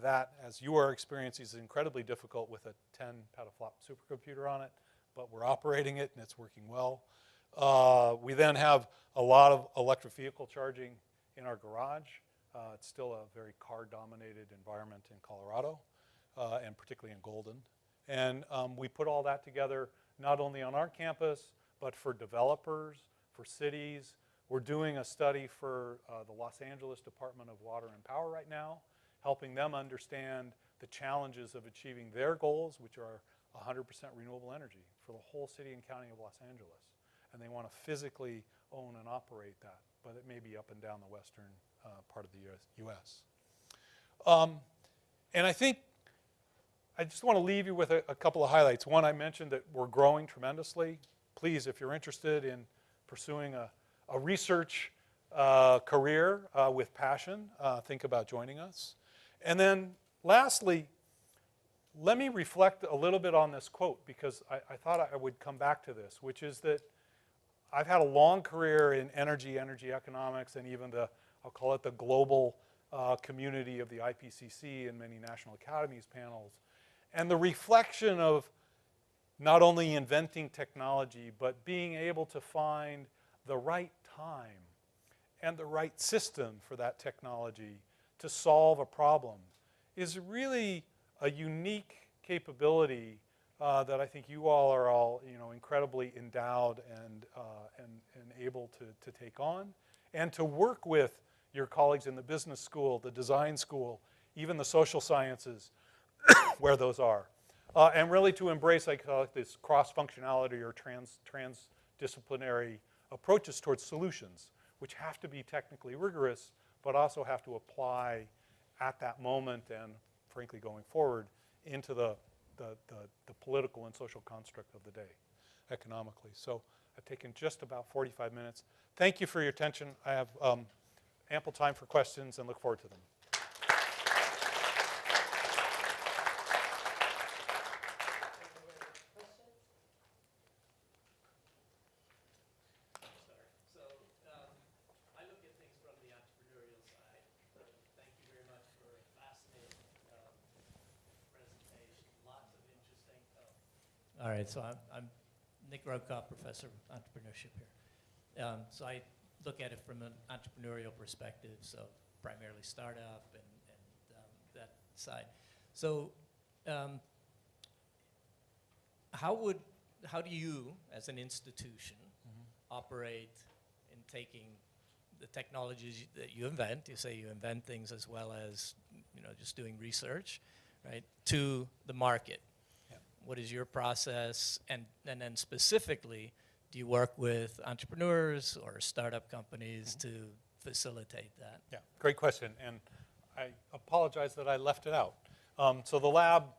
That, as you are experiencing, is incredibly difficult with a 10 petaflop supercomputer on it, but we're operating it and it's working well. We then have a lot of electric vehicle charging in our garage. It's still a very car-dominated environment in Colorado, and particularly in Golden. And we put all that together not only on our campus, but for developers, for cities. We're doing a study for the Los Angeles Department of Water and Power right now, helping them understand the challenges of achieving their goals, which are 100% renewable energy for the whole city and county of Los Angeles. And they want to physically own and operate that, but it may be up and down the western part of the US. And I think I just want to leave you with a couple of highlights. One, I mentioned that we're growing tremendously. Please, if you're interested in pursuing a research career with passion, think about joining us. And then lastly, let me reflect a little bit on this quote, because I thought I would come back to this, which is that I've had a long career in energy economics, and even I'll call it the global community of the IPCC and many National Academies panels. And the reflection of not only inventing technology, but being able to find the right time and the right system for that technology to solve a problem is really a unique capability that I think you all are incredibly endowed and able to take on, and to work with your colleagues in the business school, the design school, even the social sciences, where those are. And really to embrace, I call it this cross-functionality or transdisciplinary approaches towards solutions, which have to be technically rigorous, but also have to apply at that moment and, frankly, going forward into the political and social construct of the day, economically. So I've taken just about 45 minutes. Thank you for your attention. I have ample time for questions and look forward to them. All right, so I'm Nick Rokoff, professor of entrepreneurship here. So I look at it from an entrepreneurial perspective, so primarily startup and that side. So how do you, as an institution, operate in taking the technologies that you invent, you say you invent things as well as just doing research, right, to the market? What is your process? And then specifically, do you work with entrepreneurs or startup companies to facilitate that? Yeah, great question. And I apologize that I left it out. So the lab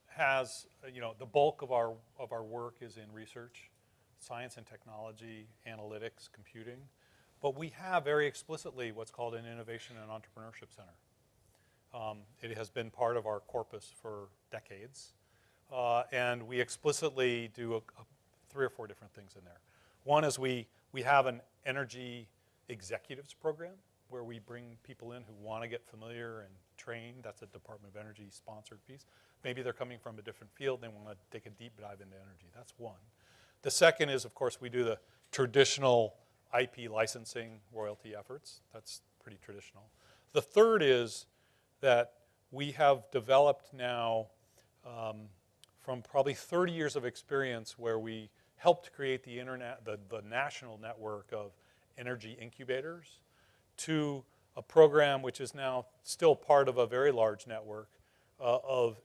has, the bulk of our work is in research, science and technology, analytics, computing. But we have very explicitly what's called an Innovation and Entrepreneurship Center. It has been part of our corpus for decades. And we explicitly do 3 or 4 different things in there. One is we have an energy executives program where we bring people in who want to get familiar and trained. That's a Department of Energy sponsored piece. Maybe they're coming from a different field. They want to take a deep dive into energy. That's one. The second is, of course, we do the traditional IP licensing royalty efforts. That's pretty traditional. The third is that we have developed now from probably 30 years of experience where we helped create the national network of energy incubators to a program which is now still part of a very large network of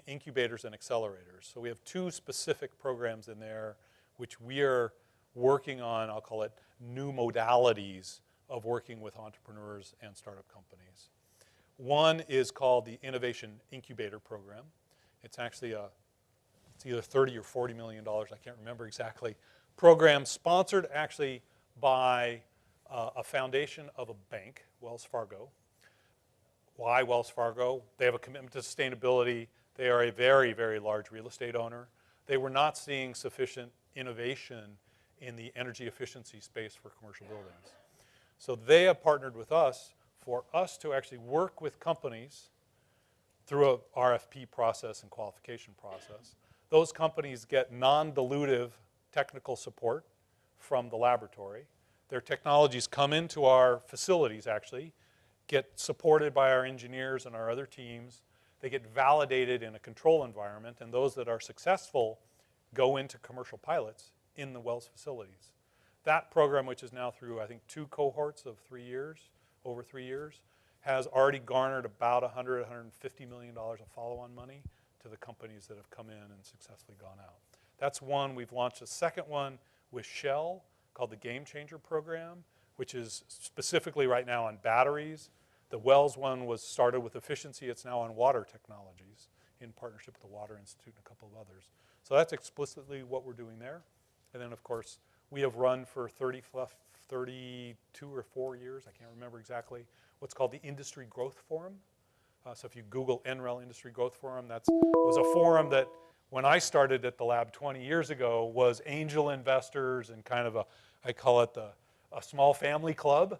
incubators and accelerators. So we have 2 specific programs in there which we are working on, I'll call it new modalities of working with entrepreneurs and startup companies. One is called the Innovation Incubator Program. It's actually it's either $30 or $40 million, I can't remember exactly, program sponsored actually by a foundation of a bank, Wells Fargo. Why Wells Fargo? They have a commitment to sustainability. They are a very, very large real estate owner. They were not seeing sufficient innovation in the energy efficiency space for commercial buildings. So they have partnered with us for us to actually work with companies through a RFP process and qualification process. Those companies get non-dilutive technical support from the laboratory. Their technologies come into our facilities actually, get supported by our engineers and our other teams. They get validated in a control environment, and those that are successful go into commercial pilots in the Wells facilities. That program, which is now through, I think, 2 cohorts of 3 years, over 3 years, has already garnered about $100, $150 million of follow-on money to the companies that have come in and successfully gone out. That's one. We've launched a second one with Shell called the Game Changer Program, which is specifically right now on batteries. The Wells one was started with efficiency. It's now on water technologies in partnership with the Water Institute and a couple of others. So that's explicitly what we're doing there. And then, of course, we have run for 32 or 4 years, I can't remember exactly, what's called the Industry Growth Forum. So if you Google NREL Industry Growth Forum, that was a forum that when I started at the lab 20 years ago was angel investors and kind of I call it a small family club,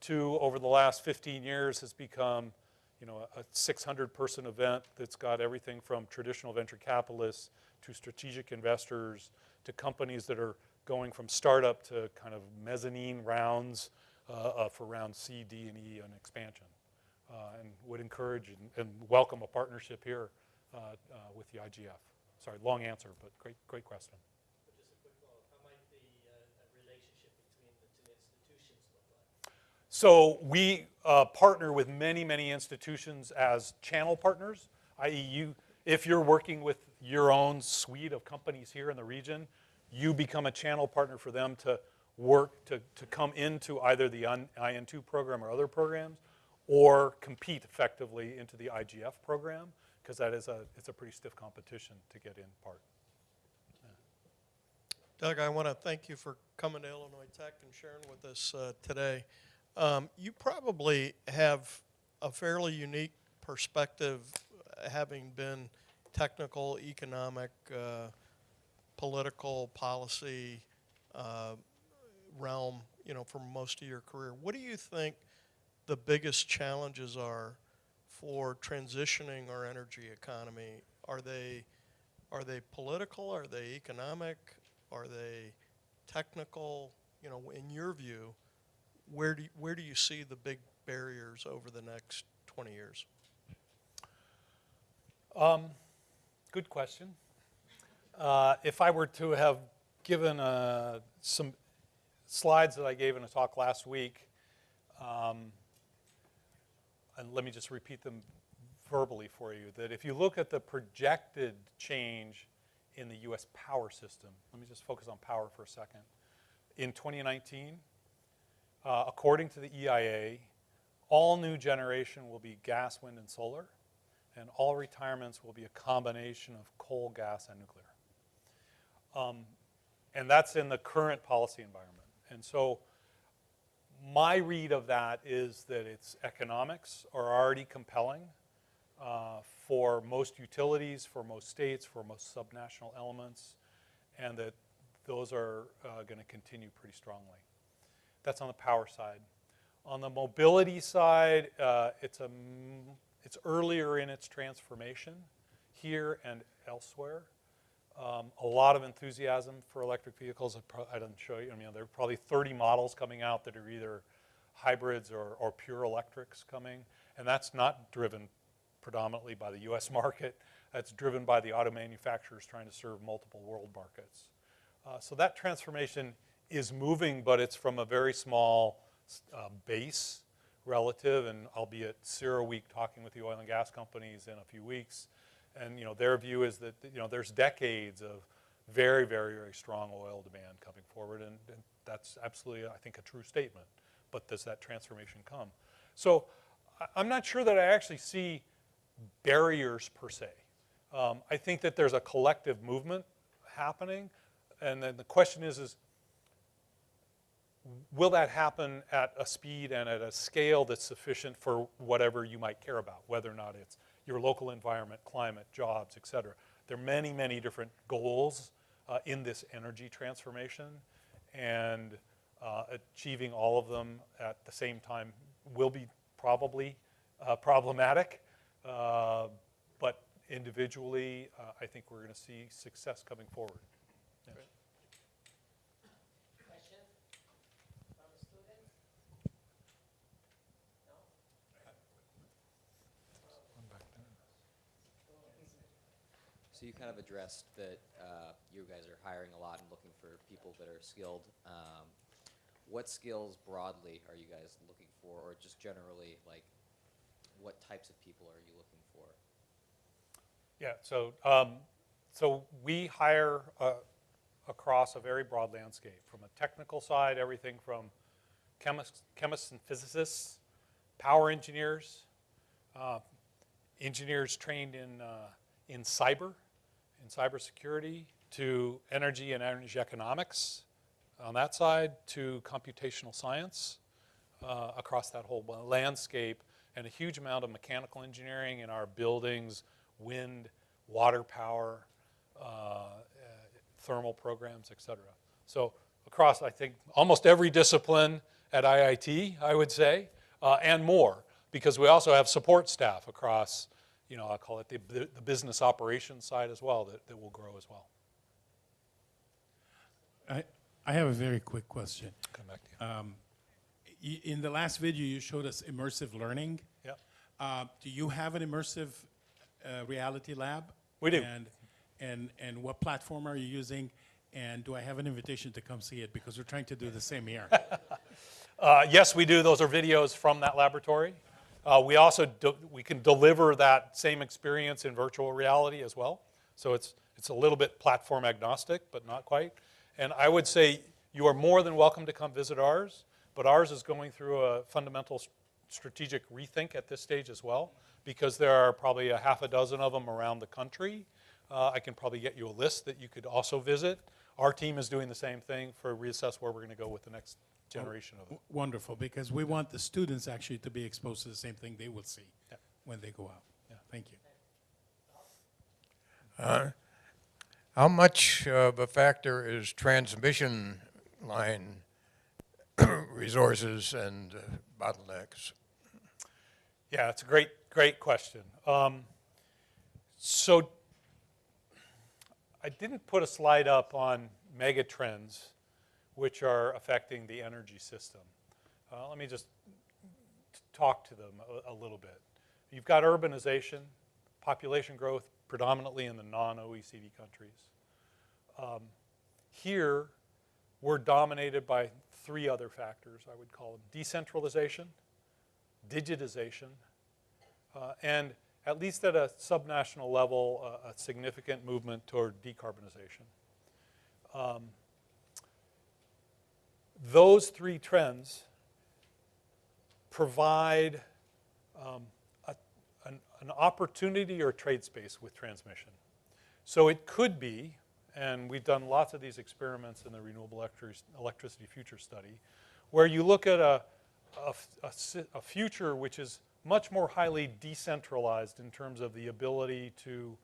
to over the last 15 years has become, you know, a 600-person event that's got everything from traditional venture capitalists to strategic investors to companies that are going from startup to kind of mezzanine rounds for round C, D, and E and expansion. And would encourage and welcome a partnership here with the IGF. Sorry, long answer, but great question. But just a quick follow-up. How might the relationship between the 2 institutions look like? So we partner with many, many institutions as channel partners, i.e. if you're working with your own suite of companies here in the region, you become a channel partner for them to work to come into either the IN2 program or other programs, or compete effectively into the IGF program, because it's a pretty stiff competition to get in part. Yeah. Doug, I want to thank you for coming to Illinois Tech and sharing with us today. You probably have a fairly unique perspective, having been technical, economic, political, policy realm, you know, for most of your career. What do you think the biggest challenges are for transitioning our energy economy? Are they political? Are they economic? Are they technical? You know, in your view, where do you see the big barriers over the next 20 years? Good question. If I were to have given some slides that I gave in a talk last week, and let me just repeat them verbally for you, that if you look at the projected change in the U.S. power system, let me just focus on power for a second. In 2019, according to the EIA, all new generation will be gas, wind, and solar, and all retirements will be a combination of coal, gas, and nuclear. And that's in the current policy environment. And so My read of that is that its economics are already compelling for most utilities, for most states, for most subnational elements, and that those are going to continue pretty strongly. That's on the power side. On the mobility side, it's earlier in its transformation here and elsewhere. A lot of enthusiasm for electric vehicles. I didn't show you. I mean, there are probably 30 models coming out that are either hybrids or pure electrics coming, and that's not driven predominantly by the U.S. market. That's driven by the auto manufacturers trying to serve multiple world markets. So that transformation is moving, but it's from a very small base relative, and I'll be at CERA Week talking with the oil and gas companies in a few weeks. And their view is that there's decades of very, very, very strong oil demand coming forward, and that's absolutely, I think, a true statement. But does that transformation come? So I'm not sure that I actually see barriers per se. I think that there's a collective movement happening, and then the question is will that happen at a speed and at a scale that's sufficient for whatever you might care about, whether or not it's your local environment, climate, jobs, et cetera. There are many, many different goals in this energy transformation, and achieving all of them at the same time will be probably problematic, but individually, I think we're going to see success coming forward. Yes. Questions from the students? No? So you kind of addressed that you guys are hiring a lot and looking for people that are skilled. What skills broadly are you guys looking for, or just generally, like, what types of people are you looking for? Yeah, so we hire across a very broad landscape. From a technical side, everything from chemists and physicists, power engineers, engineers trained in cybersecurity, to energy and energy economics on that side, to computational science across that whole landscape, and a huge amount of mechanical engineering in our buildings, wind, water power, thermal programs, et cetera. So across, I think, almost every discipline at IIT, I would say, and more, because we also have support staff across, I'll call it the business operations side as well, that will grow as well. I have a very quick question. Come back to you. In the last video, you showed us immersive learning. Yeah. Do you have an immersive reality lab? We do. And what platform are you using? And do I have an invitation to come see it? Because we're trying to do the same here. Yes, we do. Those are videos from that laboratory. We also we can deliver that same experience in virtual reality as well. So it's a little bit platform agnostic, but not quite. And I would say you are more than welcome to come visit ours, but ours is going through a fundamental strategic rethink at this stage as well, because there are probably a half a dozen of them around the country. I can probably get you a list that you could also visit. Our team is doing the same thing for reassess where we're going to go with the next generation of them. Wonderful, because we want the students actually to be exposed to the same thing they will see when they go out. Yeah. Thank you. How much of a factor is transmission line resources and bottlenecks? Yeah, it's a great question. So I didn't put a slide up on mega trends which are affecting the energy system. Let me just talk to them a little bit. You've got urbanization, population growth, predominantly in the non-OECD countries. Here, we're dominated by three other factors, I would call them: decentralization, digitization, and at least at a subnational level, a significant movement toward decarbonization. Those three trends provide an opportunity or trade space with transmission. So it could be, and we've done lots of these experiments in the Renewable Electricity Future Study, where you look at a future which is much more highly decentralized in terms of the ability to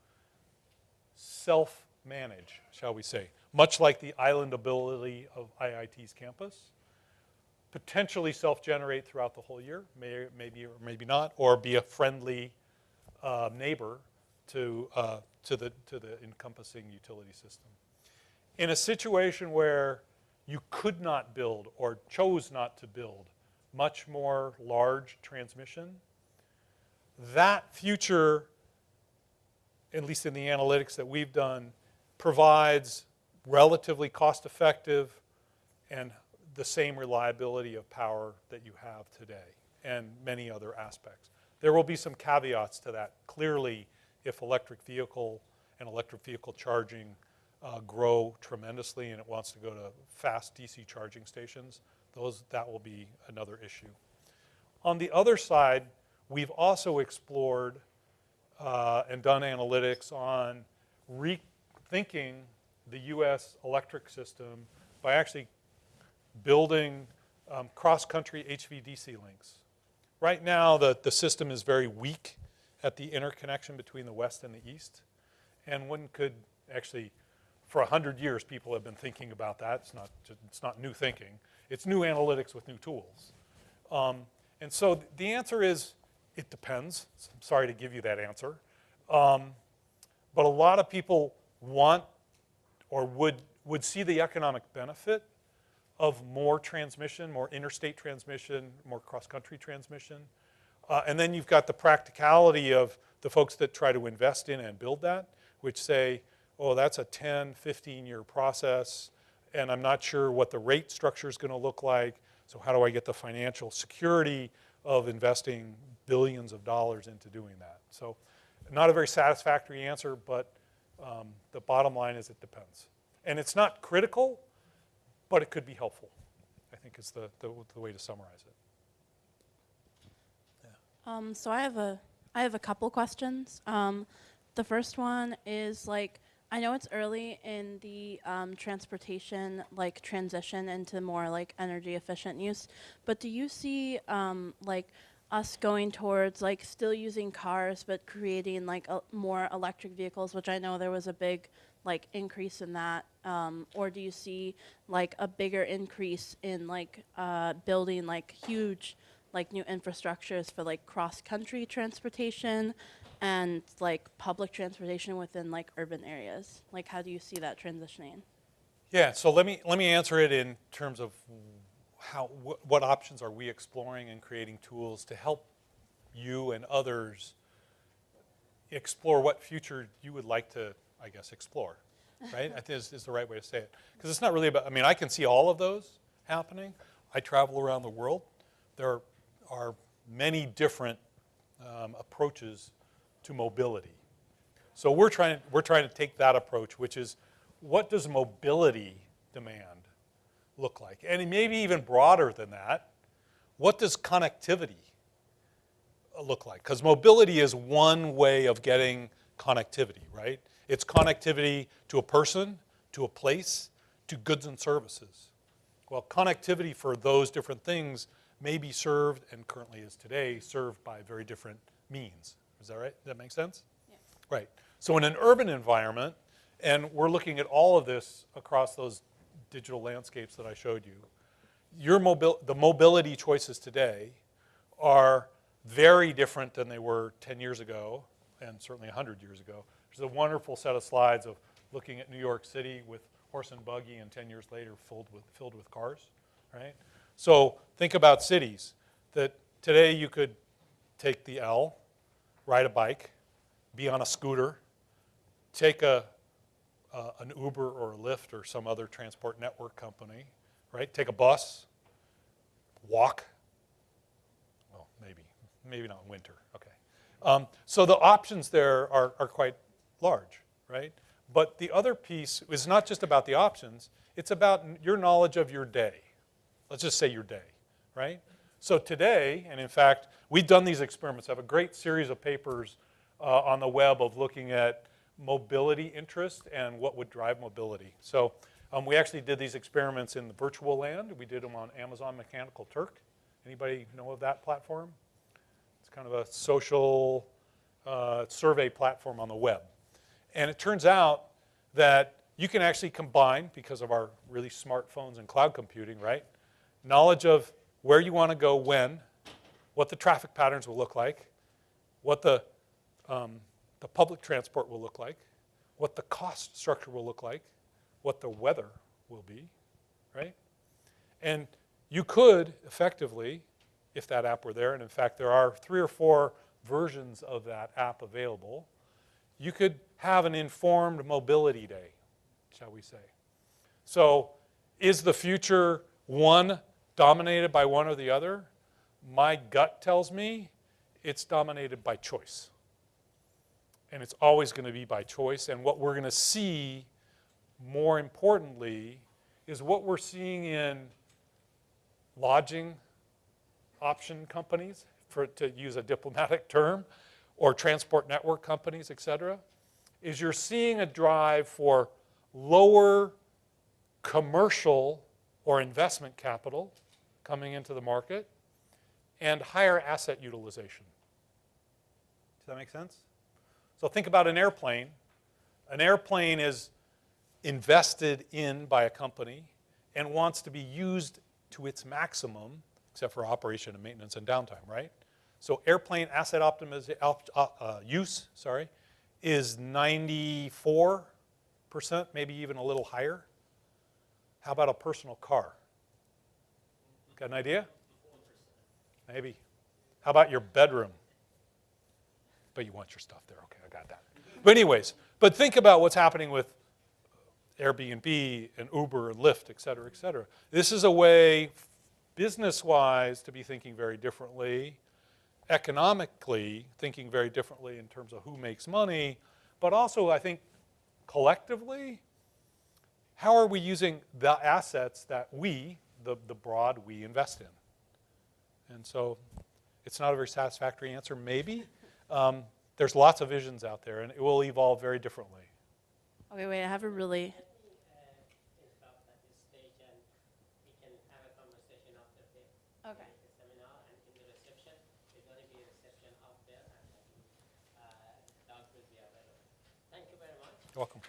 self-manage, shall we say, much like the island ability of IIT's campus, potentially self-generate throughout the whole year, maybe or maybe not, or be a friendly neighbor to the encompassing utility system. In a situation where you could not build or chose not to build much more large transmission, that future, at least in the analytics that we've done, provides relatively cost-effective and the same reliability of power that you have today, and many other aspects. There will be some caveats to that. Clearly, if electric vehicle and electric vehicle charging grow tremendously and it wants to go to fast DC charging stations, that will be another issue. On the other side, we've also explored and done analytics on rethinking the US electric system by actually building cross-country HVDC links. Right now, the system is very weak at the interconnection between the West and the East. And one could actually, for 100 years, people have been thinking about that. It's not new thinking. It's new analytics with new tools. And so the answer is, it depends. I'm sorry to give you that answer. But a lot of people want or would see the economic benefit of more transmission, more interstate transmission, more cross-country transmission. And then you've got the practicality of the folks that try to invest in and build that, which say, oh, that's a 10, 15-year process, and I'm not sure what the rate structure is going to look like, so how do I get the financial security of investing billions of dollars into doing that? So not a very satisfactory answer, but the bottom line is it depends. And it's not critical, but it could be helpful, I think is the way to summarize it. So I have a couple questions. The first one is I know it's early in the transportation transition into more energy efficient use, but do you see us going towards still using cars but creating more electric vehicles, which I know there was a big increase in that, or do you see a bigger increase in building huge new infrastructures for cross-country transportation and public transportation within urban areas? How do you see that transitioning? Yeah, so let me answer it in terms of what options are we exploring and creating tools to help you and others explore what future you would like to, I guess, explore, right? I think is the right way to say it. Because it's not really about, I can see all of those happening. I travel around the world. There are many different approaches to mobility. So we're trying to take that approach, which is, what does mobility demand look like? And maybe even broader than that, what does connectivity look like? Because mobility is one way of getting connectivity, right? It's connectivity to a person, to a place, to goods and services. Well, connectivity for those different things may be served, and currently is today, served by very different means. Is that right? Does that make sense? Yeah. Right. So in an urban environment, and we're looking at all of this across those digital landscapes that I showed you, the mobility choices today are very different than they were 10 years ago, and certainly 100 years ago. There's a wonderful set of slides of looking at New York City with horse and buggy, and 10 years later filled with cars, right? So think about cities that today you could take the L, ride a bike, be on a scooter, take an Uber or a Lyft or some other transport network company, right? Take a bus, walk. Well, maybe not in winter. Okay. So the options there are quite large, right? But the other piece is not just about the options. It's about your knowledge of your day. Let's just say your day, right? So today, and in fact, we've done these experiments. I have a great series of papers on the web of looking at mobility interest and what would drive mobility. So We actually did these experiments in the virtual land. We did them on Amazon Mechanical Turk. Anybody know of that platform? It's kind of a social survey platform on the web. And it turns out that you can actually combine, because of our really smartphones and cloud computing, right? Knowledge of where you want to go when, what the traffic patterns will look like, what the public transport will look like, what the cost structure will look like, what the weather will be, right? And you could effectively, if that app were there, and in fact there are 3 or 4 versions of that app available, you could have an informed mobility day, shall we say. So is the future one dominated by one or the other? My gut tells me it's dominated by choice. And it's always going to be by choice. And what we're going to see, more importantly, is what we're seeing in lodging option companies, to use a diplomatic term, or transport network companies, et cetera, is you're seeing a drive for lower commercial or investment capital coming into the market and higher asset utilization. Does that make sense? So think about an airplane. An airplane is invested in by a company and wants to be used to its maximum, except for operation and maintenance and downtime, right? So airplane asset use is 94%, maybe even a little higher. How about a personal car? Got an idea? Maybe. How about your bedroom? But you want your stuff there. Okay, I got that. But anyways, but think about what's happening with Airbnb and Uber and Lyft, et cetera, et cetera. This is a way, business-wise, to be thinking very differently, economically thinking very differently in terms of who makes money, but also, I think, collectively, how are we using the assets that we, the broad we, invest in? And so it's not a very satisfactory answer, maybe. There's lots of visions out there, and it will evolve very differently. Okay, wait, I have a really... Stop at this stage and we can have a conversation after the Okay. seminar and in the reception. There's going to be a reception out there and Doug will be available. Thank you very much. You're welcome.